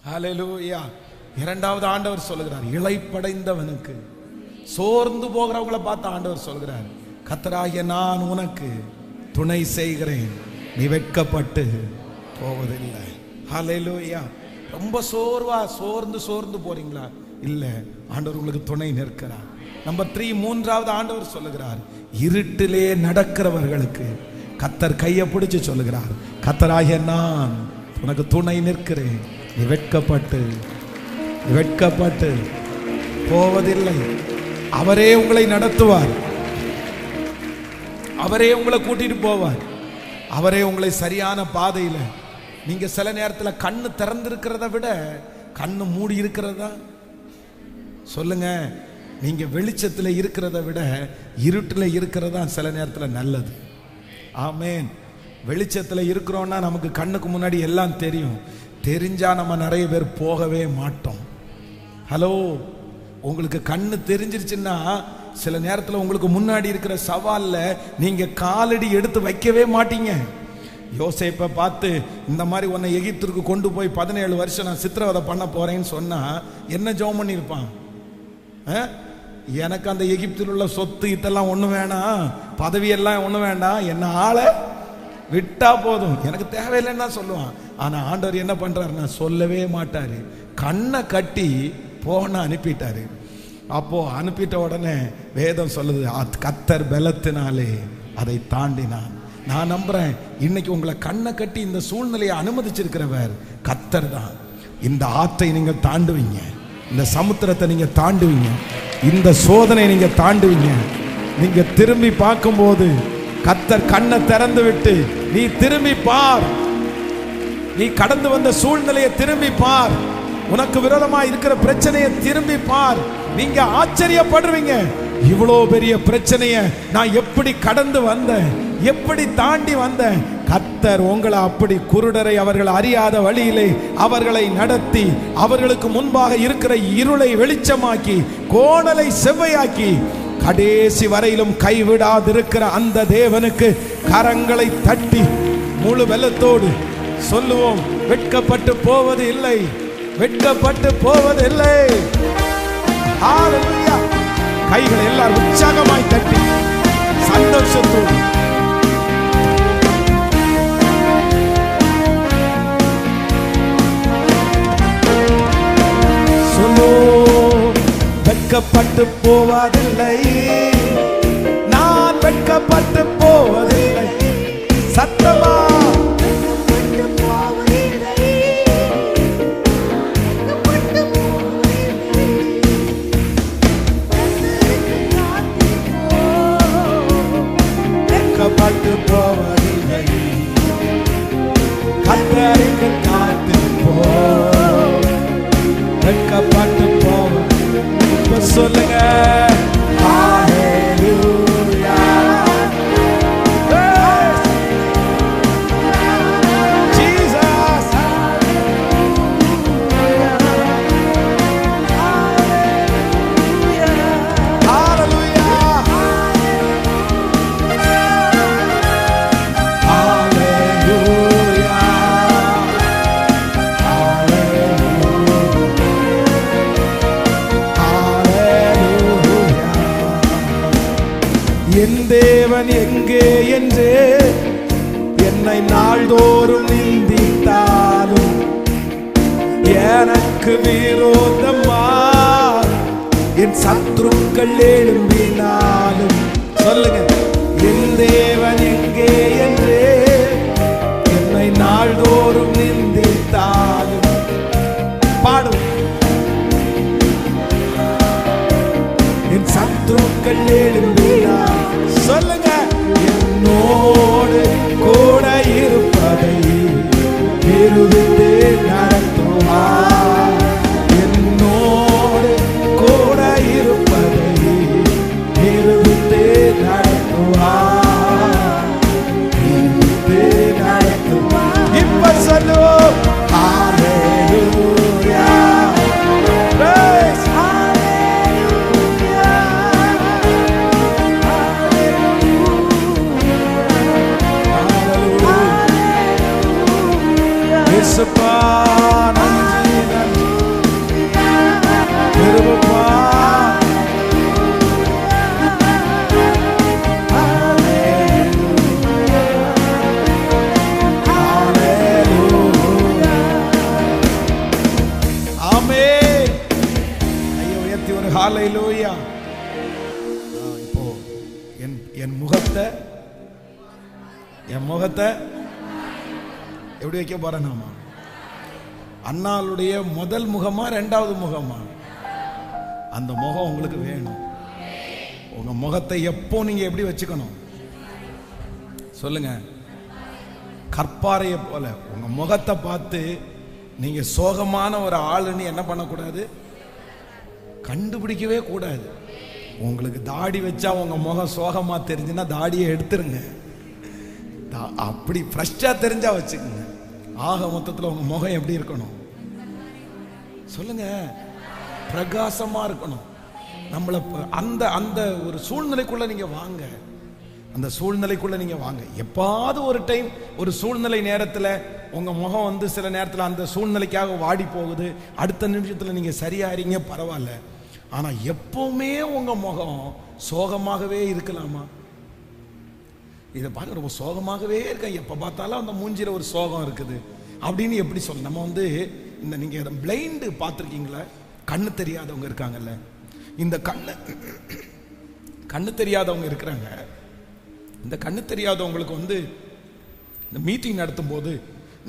Hallelujah. இரண்டாவது ஆண்டவர் சொல்லுகிறார், இளைப்படைந்தவனுக்கு, சோர்ந்து போகிறவங்களை பார்த்து ஆண்டவர் சொல்கிறார், கர்த்தராகிய நான் உனக்கு துணை செய்கிறேன், நீ வெட்கப்பட்டு போவதில்லை. ஹல்லேலூயா. ரொம்ப சோர்ந்து போறீங்களா? இல்ல, ஆண்டவர் உங்களுக்கு துணை நிற்கிறார். நம்பர் 3, மூன்றாவது ஆண்டவர் சொல்லுகிறார், இருட்டிலே நடக்கிறவர்களுக்கு கர்த்தர் கையை பிடிச்சு சொல்லுகிறார், கர்த்தராகிய நான் உனக்கு துணை நிற்கிறேன், நீ வெட்கப்பட்டு போவதில்லை. அவரே உங்களை நடத்துவார், அவரே உங்களை கூட்டிட்டு போவார், அவரே உங்களை சரியான பாதையில. நீங்க சில நேரத்தில் கண்ணு திறந்திருக்கிறத விட கண்ணு மூடி இருக்கிறதா சொல்லுங்க. நீங்க வெளிச்சத்தில் இருக்கிறத விட இருட்டில் இருக்கிறதா சில நேரத்தில் நல்லது. ஆமேன். வெளிச்சத்தில் இருக்கிறோம்னா நமக்கு கண்ணுக்கு முன்னாடி எல்லாம் தெரியும், தெரிஞ்சா நம்ம நிறைய பேர் போகவே மாட்டோம். ஹலோ, உங்களுக்கு கண்ணு தெரிஞ்சிருச்சுன்னா சில நேரத்தில் உங்களுக்கு முன்னாடி இருக்கிற சவால்ல நீங்க காலடி எடுத்து வைக்கவே மாட்டீங்க. யோசேப்பை பார்த்து இந்த மாதிரி உன்னை எகிப்திற்கு கொண்டு போய் 17 வருஷம் நான் சித்திரவதை பண்ண போறேன்னு சொன்னா என்ன ஜெபம் பண்ணியிருப்பான்? எனக்கு அந்த எகிப்தில் உள்ள சொத்து இதெல்லாம் ஒண்ணு வேணாம், பதவியெல்லாம் ஒண்ணு வேண்டாம், என்ன ஆளை விட்டா போதும், எனக்கு தேவையில்லைன்னா சொல்லுவான். ஆனா ஆண்டவர் என்ன பண்றாருன்னா சொல்லவே மாட்டாரு, கண்ணை கட்டி போன அனுப்பிட்டாரு. அப்போ அனுப்பிட்ட உடனே வேதம் சொல்லுது, கர்த்தர் பலத்தினாலே அதை தாண்டினான். நான் நம்புறேன் இன்னைக்கு உங்களை கண்ணை கட்டி இந்த சூழ்நிலையை அனுமதிச்சிருக்கிறவர் கர்த்தர் தான். இந்த ஆற்றை நீங்க தாண்டுவீங்க, இந்த சமுத்திரத்தை நீங்க தாண்டுவீங்க, இந்த சோதனை நீங்க தாண்டுவீங்க. நீங்க திரும்பி பார்க்கும்போது கர்த்தர் கண்ணை திறந்து விட்டு நீ திரும்பி பார், நீ கடந்து வந்த சூழ்நிலையை திரும்பி பார், உனக்கு விரோதமா இருக்கிற பிரச்சனையை திரும்பி பார். நீங்க ஆச்சரியப்படுவீங்க, இவ்வளோ பெரிய பிரச்சனையை நான் எப்படி கடந்து வந்தேன், எப்படி தாண்டி வந்தேன். கர்த்தர் உங்களை அப்படி குருடரை அவர்கள் அறியாத வழியிலே அவர்களை நடத்தி அவர்களுக்கு முன்பாக இருக்கிற இருளை வெளிச்சமாக்கி கோணலை செவ்வையாக்கி கடைசி வரையிலும் கைவிடாதிருக்கிற அந்த தேவனுக்கு கரங்களை தட்டி முழு வெள்ளத்தோடு சொல்லுவோம், வெட்கப்பட்டு போவது இல்லை, வெட்கப்பட்டு போவது இல்லை. ஹalleluya. கைகளை எல்லாரும் உற்சாகமாய் தட்டி சந்தோஷத்தோடு சொல்லோ, வெட்கப்பட்டு போவதில்லை, நான் வெட்கப்பட்டு போவதில்லை. சத்தமா வெட்கப்பட்டு போவதில்லை, கர்த்தருக்கு காத்து போ, வெட்கப்பட்டு போவ. இப்ப சொல்லுங்க, ஹalleluya. என் தேவன் எங்கே என்று என்னை நாள்தோறும் நிந்தித்தாலும் எனக்கு விரோதமா என் சத்துருக்கள் எழும்பினாலும் சொல்லுங்க, என் தேவன் எங்கே என்று என்னை நாள்தோறும் நிந்தித்தாலும் பாடும் என் சத்துருக்கள் எழும்பினார். சொல்லுங்க, என்னோடு கூட இருப்பதை நிரூபித்து நடத்துவார், என்னோடு கூட இருப்பதை நிரூபித்து நடத்துவார், நிரூபித்து நடத்துவார். இப்ப சொல்லுவோம், ஹalleluya. இயேசுப்பா நன்றி நன்றி திருப்பா. ஆமென். கையை உயர்த்தி ஒரு ஹalleluya. இப்போ என் முகத்தை எப்படி வைக்க போறேன்? நாம அண்ணாளுடைய முதல் முகமா இரண்டாவது முகமா? அந்த முகம் உங்களுக்கு வேணும். உங்க முகத்தை எப்போ நீங்க எப்படி வச்சுக்கணும் சொல்லுங்க? கற்பாறையை போல உங்க முகத்தை பார்த்து நீங்க சோகமான ஒரு ஆளுன்னு என்ன பண்ணக்கூடாது, கண்டுபிடிக்கவே கூடாது. உங்களுக்கு தாடி வச்சா உங்க முகம் சோகமா தெரிஞ்சுன்னா தாடியை எடுத்துருங்க. அப்படி ஃப்ரெஷ்ஷா தெரிஞ்சா வச்சுக்கோங்க. ஆக மொத்தத்தில் உங்க முகம் எப்படி இருக்கணும் சொல்லுங்க? பிரகாசமா இருக்கணும். நம்மளை அந்த அந்த ஒரு சூழ்நிலைக்குள்ள நீங்க வாங்க, அந்த சூழ்நிலைக்குள்ள நீங்க வாங்க. எப்பாவது ஒரு டைம் ஒரு சூழ்நிலை நேரத்தில் உங்க முகம் சில நேரத்தில் அந்த சூழ்நிலைக்காக வாடி போகுது, அடுத்த நிமிஷத்தில் நீங்க சரியாறீங்க, பரவாயில்ல. ஆனா எப்பவுமே உங்க முகம் சோகமாகவே இருக்கலாமா? இதை பார்க்க ரொம்ப சோகமாகவே இருக்க, எப்போ பார்த்தாலும் அந்த மூஞ்சில ஒரு சோகம் இருக்குது அப்படின்னு எப்படி சொல்ல? நம்ம இந்த நீங்கள் பிளைண்டு பார்த்துருக்கீங்களா? கண்ணு தெரியாதவங்க இருக்காங்கல்ல, இந்த கண்ணு தெரியாதவங்க இருக்கிறாங்க. இந்த கண்ணு தெரியாதவங்களுக்கு இந்த மீட்டிங் நடத்தும் போது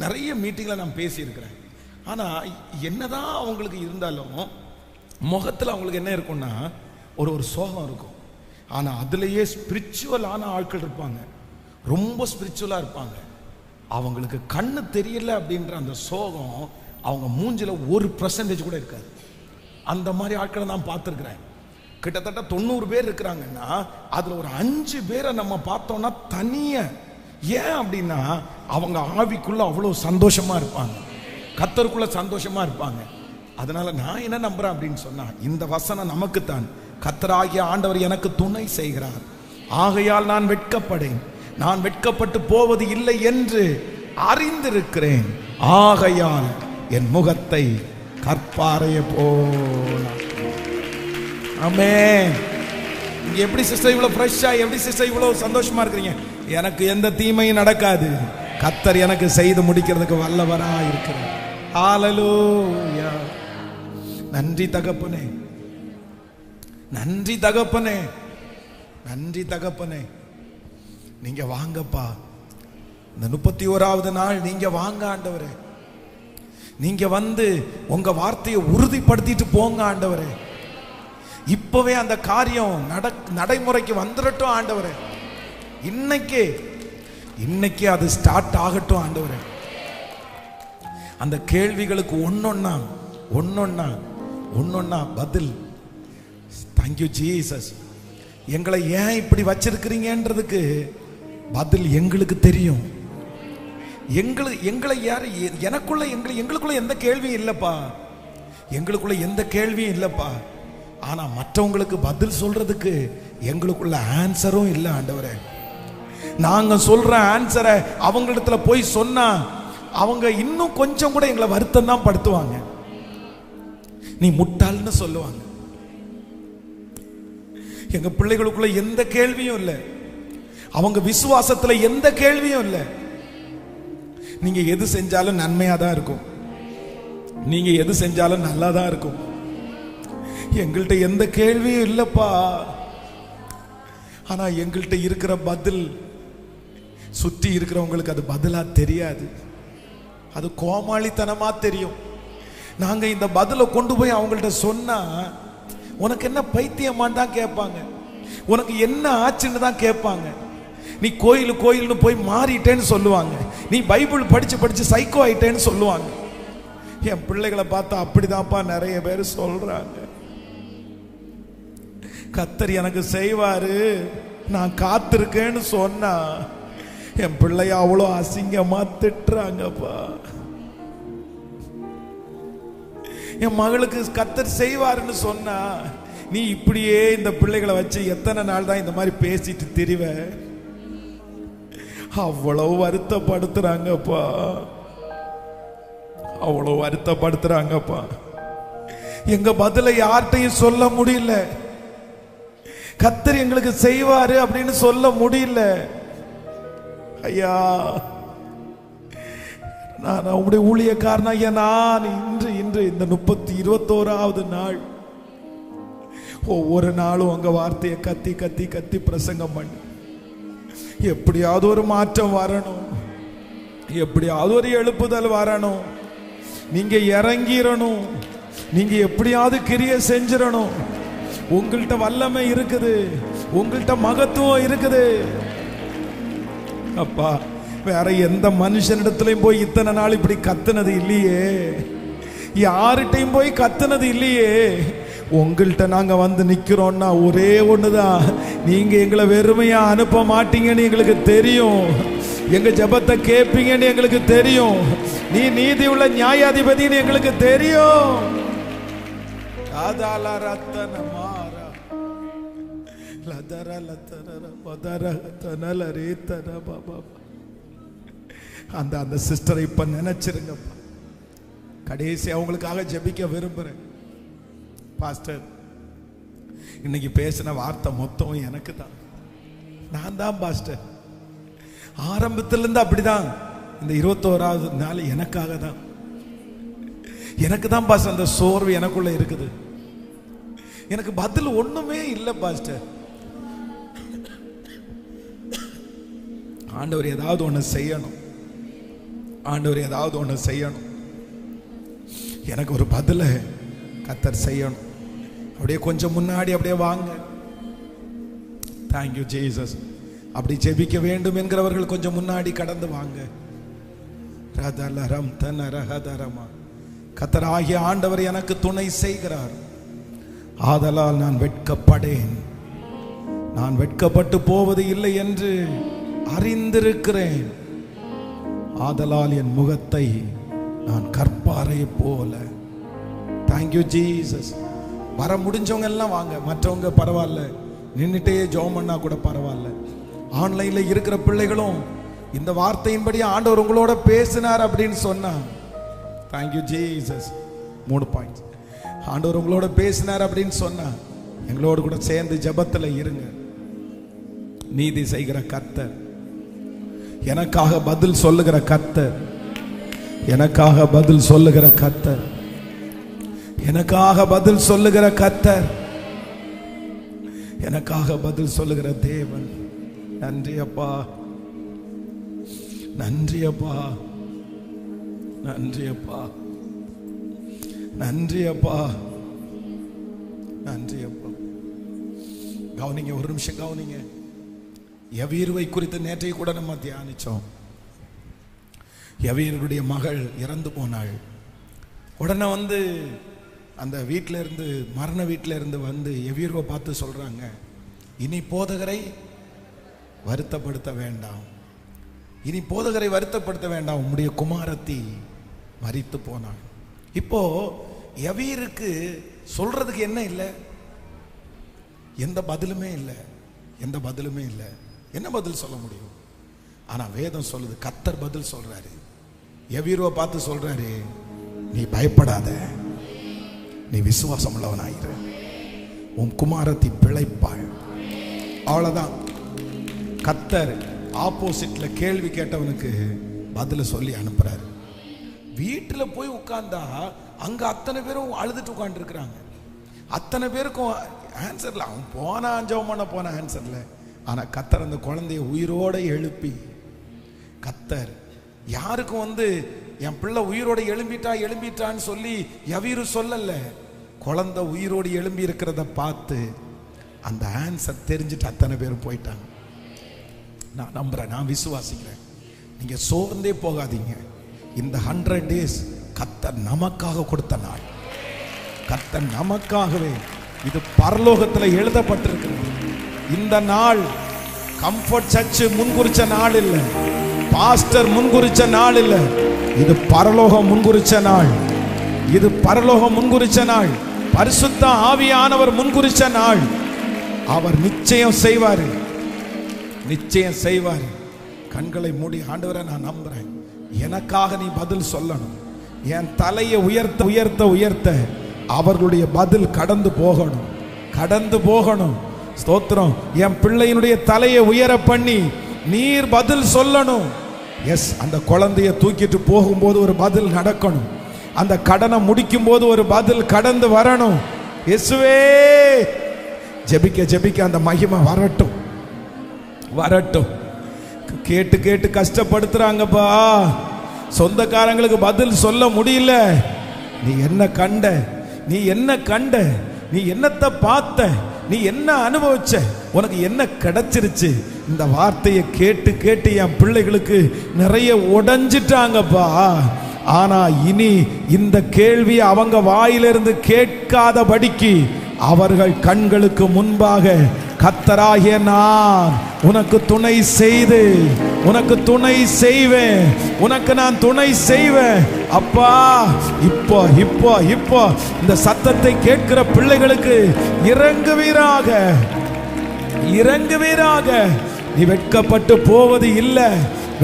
நிறைய மீட்டிங்கில் நான் பேசியிருக்கிறேன். ஆனால் என்னதான் அவங்களுக்கு இருந்தாலும் முகத்தில் அவங்களுக்கு என்ன இருக்கும்னா ஒரு சோகம் இருக்கும். ஆனால் அதுலேயே ஸ்பிரிச்சுவலான ஆட்கள் இருப்பாங்க, ரொம்ப ஸ்பிரிச்சுவலாக இருப்பாங்க. அவங்களுக்கு கண்ணு தெரியல அப்படின்ற அந்த சோகம் அவங்க மூஞ்சில 1% கூட இருக்காது. அந்த மாதிரி ஆட்களை நான் பார்த்துருக்கிறேன். கிட்டத்தட்ட 90 பேர் இருக்கிறாங்கன்னா அதில் ஒரு 5 பேரை நம்ம பார்த்தோம்னா தனியாக ஏன் அப்படின்னா அவங்க ஆவிக்குள்ள அவ்வளவு சந்தோஷமா இருப்பாங்க, கர்த்தருக்குள்ள சந்தோஷமா இருப்பாங்க. அதனால நான் என்ன நம்புறேன் அப்படின்னு சொன்னா, இந்த வசனம் நமக்குத்தான். கர்த்தராகிய ஆண்டவர் எனக்கு துணை செய்கிறார், ஆகையால் நான் வெட்கப்படேன், நான் வெட்கப்பட்டு போவது இல்லை என்று அறிந்திருக்கிறேன், ஆகையால் என் முகத்தை கற்பாறைய போல. ஆமென். இங்க எப்படி சிஸ்டர் இவ்வளவு ஃப்ரெஷ்ஷா, எப்படி சிஸ்டர் இவ்வளவு சந்தோஷமா இருக்கிறீங்க? எனக்கு எந்த தீமையும் நடக்காது, கர்த்தர் எனக்கு செய்து முடிக்கிறதுக்கு வல்லவரா இருக்கிறார். ஹல்லேலூயா. நன்றி தகப்பனே, நன்றி தகப்பனே, நன்றி தகப்பனே. நீங்க வாங்கப்பா, இந்த 31வது நாள் நீங்க வாங்க ஆண்டவரே. நீங்க வந்து உங்க வார்த்தையை உறுதிப்படுத்திட்டு போங்க ஆண்டவரே. இப்பவே அந்த காரியம் நடைமுறைக்கு வந்துடட்டும் ஆண்டவரே. இன்னைக்கு அது ஸ்டார்ட் ஆகட்டும் ஆண்டவரே. அந்த கேள்விகளுக்கு ஒன்னொன்னா பதில். Thank you Jesus. எங்களை ஏன் இப்படி வச்சிருக்கிறீங்கன்றதுக்கு பதில் எங்களுக்கு தெரியும். எங்களுக்குள்ள எந்த கேள்வியும் இல்லப்பா, எங்களுக்குள்ள எந்த கேள்வியும் இல்லப்பா. ஆனா மற்றவங்களுக்கு பதில் சொல்றதுக்கு எங்களுக்குள்ள ஆன்சரும் இல்லை ஆண்டவரே. நாங்க சொல்ற ஆன்சரை அவங்களிடத்துல போய் சொன்னா அவங்க இன்னும் கொஞ்சம் கூட எங்களை வருத்தம் தான் படுத்துவாங்க. நீ முட்டாள்னு சொல்லுவாங்க. எங்க பிள்ளைகளுக்குள்ள எந்த கேள்வியும் இல்லை, அவங்க விசுவாசத்துல எந்த கேள்வியும் இல்லை. நீங்க எது செஞ்சாலும் நன்மையா தான் இருக்கும், நீங்க எது செஞ்சாலும் நல்லா தான் இருக்கும். எங்கள்கிட்ட எந்த கேள்வியும் இல்லப்பா. ஆனா எங்கள்கிட்ட இருக்கிற பதில் சுற்றி இருக்கிறவங்களுக்கு அது பதிலா தெரியாது, அது கோமாளித்தனமா தெரியும். நாங்க இந்த பதிலை கொண்டு போய் அவங்கள்ட்ட சொன்னா உனக்கு என்ன பைத்தியமான்னு தான் கேட்பாங்க, உனக்கு என்ன ஆச்சுன்னு தான் கேட்பாங்க. நீ கோயில்னு போய் மாறிட்டேன்னு சொல்லுவாங்க, நீ பைபிள் படிச்சு சைக்கோ ஆயிட்டேன்னு சொல்லுவாங்க. என் பிள்ளைகளை பார்த்தா அப்படிதான்ப்பா நிறைய பேர் சொல்றாங்க. கர்த்தர் எனக்கு செய்வாரு, நான் காத்திருக்கேன்னு சொன்னா என் பிள்ளைய அவ்வளோ அசிங்கமா திட்டுறாங்கப்பா. என் மகளுக்கு கர்த்தர் செய்வாருன்னு சொன்னா நீ இப்படியே இந்த பிள்ளைகளை வச்சு எத்தனை நாள் தான் இந்த மாதிரி பேசிட்டு திரிவ? அவ்வளவு வருத்தப்படுத்துறாங்கப்பா, அவ்வளவு வருத்தப்படுத்துறாங்கப்பா. எங்க பதில யார்கிட்டையும் சொல்ல முடியல, கர்த்தர் எங்களுக்கு செய்வாரு அப்படின்னு சொல்ல முடியல. ஐயா, நான் உங்களுடைய ஊழியக்காரன் ஐயா. நான் இன்று இந்த 21வது நாள் ஒவ்வொரு நாளும் உங்க வார்த்தையை கத்தி கத்தி கத்தி பிரசங்கம் பண்ணி எப்படியாவது ஒரு மாற்றம் வரணும், எப்படியாவது ஒரு எழுப்புதல் வரணும், நீங்க இறங்கிடணும், நீங்க எப்படியாவது கிரியை செஞ்சிடணும். உங்கள்கிட்ட வல்லமை இருக்குது, உங்கள்கிட்ட மகத்துவம் இருக்குது அப்பா. வேற எந்த மனுஷனிடத்திலையும் போய் இத்தனை நாள் இப்படி கத்துனது இல்லையே, யார்கிட்டையும் போய் கத்துனது இல்லையே. உங்கள்கிட்ட நாங்க வந்து நிக்கிறோம்னா ஒரே ஒண்ணுதான், நீங்க எங்களை வெறுமையா அனுப்ப மாட்டீங்கன்னு எங்களுக்கு தெரியும், எங்க ஜெபத்தை கேட்பீங்கன்னு எங்களுக்கு தெரியும், நீ நீதி உள்ள நியாயாதிபதின்னு எங்களுக்கு தெரியும். அந்த சிஸ்டரை இப்ப நினைச்சிருங்க. கடைசி அவங்களுக்காக ஜெபிக்க விரும்புறேன். பாஸ்டர், இன்னைக்கு பேசின வார்த்தை மொத்தம் எனக்கு தான், நான் தான் பாஸ்டர். ஆரம்பத்திலிருந்து அப்படிதான். இந்த 21வது நாள் எனக்காக தான், எனக்கு தான் பாஸ்டர். அந்த சோர்வு எனக்குள்ள இருக்குது, எனக்கு பதில் ஒண்ணுமே இல்லை பாஸ்டர். ஆண்டவர் ஏதாவது ஒண்ணு செய்யணும், ஆண்டவர் ஏதாவது ஒண்ணு செய்யணும், எனக்கு ஒரு பதில கர்த்தர் செய்யணும். அப்படியே கொஞ்சம் முன்னாடி அப்படியே வாங்க. Thank you Jesus. அப்படி ஜெபிக்க வேண்டும் என்கிறவர்கள் கொஞ்சம் முன்னாடி கடந்து வாங்க. கர்த்தராகிய ஆண்டவர் எனக்கு துணை செய்கிறார், ஆதலால் நான் வெட்கப்படேன், நான் வெட்கப்பட்டு போவது இல்லை என்று அறிந்திருக்கிறேன். ஆதலால் என் முகத்தை நான் கற்பாரை போல. Thank you Jesus. வர முடிஞ்சவங்க எல்லாம் வாங்க, மற்றவங்க பரவாயில்ல, நின்றுட்டே ஜெபம் பண்ணா கூட பரவாயில்ல. ஆன்லைன்ல இருக்கிற பிள்ளைகளும் இந்த வார்த்தையின்படி ஆண்டவர் உங்களோட பேசினார் அப்படின்னு சொன்னா, தேங்க்யூ ஜீசஸ். 3 பாயிண்ட்ஸ். ஆண்டவர் உங்களோட பேசினார் அப்படின்னு சொன்னா எங்களோடு கூட சேர்ந்து ஜெபத்துல இருங்க. நீதி செய்கிற கர்த்தர், எனக்காக பதில் சொல்லுகிற கர்த்தர், எனக்காக பதில் சொல்லுகிற கர்த்தர், எனக்காக பதில் சொல்லுகிற கர்த்தர், எனக்காக பதில் சொல்லுகிற தேவன். நன்றி அப்பா, நன்றி அப்பா, நன்றி அப்பா, நன்றி அப்பா, நன்றி அப்பா. கவனிங்க, ஒரு நிமிஷம் கவனிங்க. யவீருவை குறித்து நேற்றைய கூட நம்ம தியானிச்சோம். யவீருடைய மகள் இறந்து போனாள். உடனே வந்து அந்த வீட்டில இருந்து, மரண வீட்டில இருந்து வந்து யவீருவை பார்த்து சொல்றாங்க, இனி போதகரை வருத்தப்படுத்த வேண்டாம், இனி போதகரை வருத்தப்படுத்த வேண்டாம், உம்முடைய குமாரத்தி மரித்து போனாள். இப்போ யவீருக்கு சொல்றதுக்கு என்ன இல்லை? எந்த பதிலுமே இல்லை, எந்த பதிலுமே இல்லை. என்ன பதில் சொல்ல முடியும்? ஆனா வேதம் சொல்லுது, கர்த்தர் பதில் சொல்றாரு. யவீருவை பார்த்து சொல்றாரு, நீ பயப்படாத, நீ விசுவாசம் உள்ளவனாயிரு, உன் குமாரத்தி பிழைப்பாள். அவ்வளவுதான். கர்த்தர் ஆப்போசிட்ல கேள்வி கேட்டவனுக்கு பதில சொல்லி அனுப்புறாரு. வீட்டுல போய் உட்கார்ந்தா அங்க அத்தனை பேரும் அழுதுட்டு உட்கார்ந்து இருக்கிறாங்க. அத்தனை பேருக்கும் ஆன்சர்ல, அவன் போனா ஜெபம் பண்ண போன ஆன்சர்ல. ஆனா கர்த்தர் அந்த குழந்தைய உயிரோட எழுப்பி, கர்த்தர் யாருக்கும் வந்து என் பிள்ளை உயிரோட எழும்பிட்டான்னு சொல்லி யவீரு சொல்லல. குழந்தை உயிரோடு எழும்பி இருக்கிறத பார்த்து அந்த ஆன்சர் தெரிஞ்சுட்டு அத்தனை பேரும் போயிட்டாங்க. நான் நம்புறேன், நான் விசுவாசிக்கிறேன். நீங்க சோர்ந்தே போகாதீங்க. இந்த 100 days கர்த்தர் நமக்காக கொடுத்த நாள். கர்த்தர் நமக்காகவே, இது பரலோகத்தில் எழுதப்பட்டிருக்கிறது. இந்த நாள் கம்ஃபர்ட் சர்ச் முன்குறிச்ச நாள் இல்லை, பாஸ்டர் முன்குறிச்ச நாள் இல்லை, இது பரலோகம் முன்குறிச்ச நாள். இது பரலோகம் முன்குறிச்ச நாள். பரிசுத்த ஆவியானவர் முன்குறிச்ச நாள். அவர் நிச்சயம் செய்வார், நிச்சயம் செய்வார். கண்களை மூடி, ஆண்டவரை நான் நம்புறேன், எனக்காக நீ பதில் சொல்லணும். என் தலையை உயர்த்த உயர்த்த உயர்த்த அவர்களுடைய பதில் கடந்து போகணும், கடந்து போகணும். ஸ்தோத்திரம். என் பிள்ளையினுடைய தலையை உயர பண்ணி நீர் பதில் சொல்லணும். எஸ், அந்த குழந்தைய தூக்கிட்டு போகும்போது ஒரு பதில் நடக்கணும். அந்த கடனை முடிக்கும் போது ஒரு பதில் கடந்து வரணும். இயேசுவே, ஜெபிக்க ஜெபிக்க அந்த மகிமை வரட்டும், வரட்டும். கேட்டு கேட்டு கஷ்டப்படுத்துறாங்கப்பா, சொந்தக்காரங்களுக்கு பதில் சொல்ல முடியல. நீ என்ன கண்ட, நீ என்ன கண்ட, நீ என்னத்தை பார்த்த, நீ என்ன அனுபவிச்ச, உனக்கு என்ன கிடைச்சிருச்சு? இந்த வார்த்தையை கேட்டு கேட்டு என் பிள்ளைகளுக்கு நிறைய உடைஞ்சிட்டாங்கப்பா. ஆனா இனி இந்த கேள்வி அவங்க வாயிலிருந்து கேட்காதபடிக்கு அவர்கள் கண்களுக்கு முன்பாக கர்த்தராகிய நான் உனக்கு துணை செய்து, உனக்கு துணை செய்வேன், உனக்கு நான் துணை செய்வேன். அப்பா, இப்போ இப்போ இப்போ இந்த சத்தத்தை கேட்கிற பிள்ளைகளுக்கு இறங்குவீராக, இறங்குவீராக. நீ வெட்கப்பட்டு போவது இல்லை,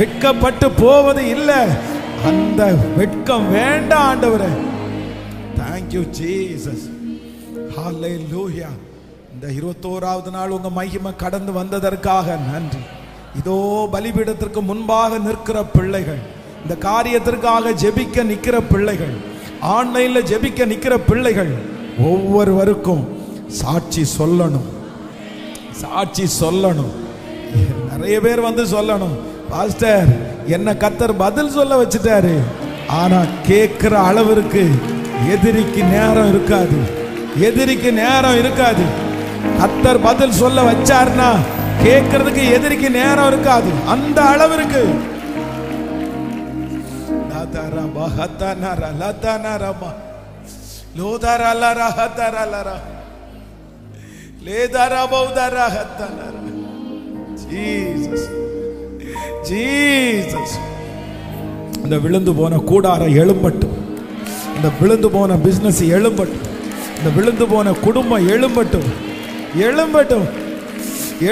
வெட்கப்பட்டு போவது இல்லை. அந்த வெட்கம் வேண்டாம் ஆண்டவரே. Thank you Jesus. ஹல்லேலூயா. இந்த 21வது நாள் உங்க மகிமை கடந்து வந்ததற்காக நன்றி. இதோ பலிபீடத்திற்கு முன்பாக நிற்கிற பிள்ளைகள், இந்த காரியத்திற்காக ஜெபிக்க நிற்கிற பிள்ளைகள், ஆன்லைன்ல ஜெபிக்க நிற்கிற பிள்ளைகள் ஒவ்வொருவருக்கும் சாட்சி சொல்லணும், சாட்சி சொல்லணும். நிறைய பேர் வந்து சொல்லணும், பாஸ்டர் என்ன கர்த்தர் பதில் சொல்ல வச்சுட்டாரு. ஆனா கேட்கிற அளவிற்கு எதிரிக்கு நேரம் இருக்காது, எதிரிக்கு நேரம் இருக்காது. கர்த்தர் பதில் சொல்ல வச்சார்னா கேட்கறதுக்கு எதிரிக்கு நேரம் இருக்காது, அந்த அளவிற்கு. ஜீசஸ். இந்த விழுந்து போன கூடாரம் எழும்பட்டும், இந்த விழுந்து போன பிசினஸ் எழும்பட்டும், இந்த விழுந்து போன குடும்பம் எழும்பட்டும், எழும்பட்டும்,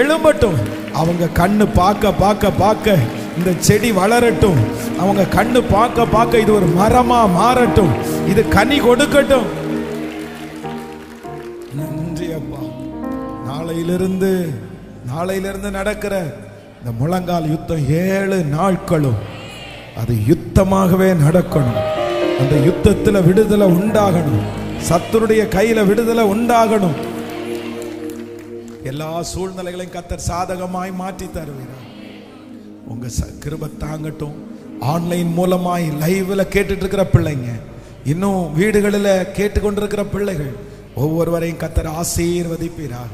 எழும்பட்டும். அவங்க கண்ணு பார்க்க பார்க்க பார்க்க இந்த செடி வளரட்டும், அவங்க கண்ணு பார்க்க பார்க்க இது ஒரு மரமா மாறட்டும், இது கனி கொடுக்கட்டும். நன்றி அப்பா. நாளையிலிருந்து நடக்கிற இந்த முழங்கால் யுத்தம் 7 நாட்களும் அது யுத்தமாகவே நடக்கணும். அந்த யுத்தத்தில் விடுதலை உண்டாகணும், சத்துருடைய கையில விடுதலை உண்டாகணும். எல்லா சூழ்நிலைகளையும் கர்த்தர் சாதகமாய் மாற்றி தருவீர். உங்க கிருபை தாங்கட்டும். ஆன்லைன் மூலமாய் லைவ்ல கேட்டுட்டு இருக்கிற பிள்ளைங்க, இன்னும் வீடுகளில் கேட்டுக்கொண்டிருக்கிற பிள்ளைகள் ஒவ்வொருவரையும் கர்த்தர் ஆசீர்வதிப்பீராக.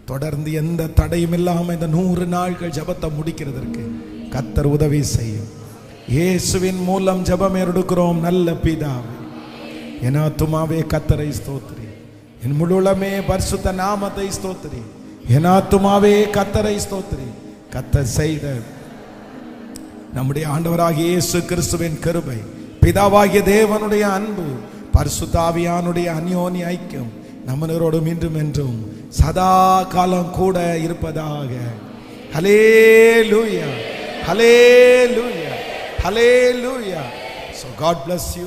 தொடர்ந்து எந்த தடையும் இல்லாம இந்த 100 நாட்கள் ஜபத்தை முடிக்கிறதற்கு கர்த்தர் உதவி செய்யும். இயேசுவின் மூலம் ஜபம் எடுக்கிறோம் நல்ல பிதாவே. என் ஆத்துமாவே கர்த்தரை ஸ்தோத்திரி, என் முழுமே பரிசுத்த நாமத்தை ஸ்தோத்திரி. என் ஆத்துமாவே கர்த்தரை ஸ்தோத்திரி. கர்த்தர் செய்த நம்முடைய ஆண்டவராகிய இயேசு கிறிஸ்துவின் கிருபை, பிதாவாகிய தேவனுடைய அன்பு, பரிசுத்த ஆவியானுடைய அந்யோன்ய ஐக்கியம் நம்மளோடும் இன்றும் என்றும் சதா காலம் கூட இருப்பதாக. ஹல்லேலூயா, ஹல்லேலூயா, ஹல்லேலூயா. So God bless you.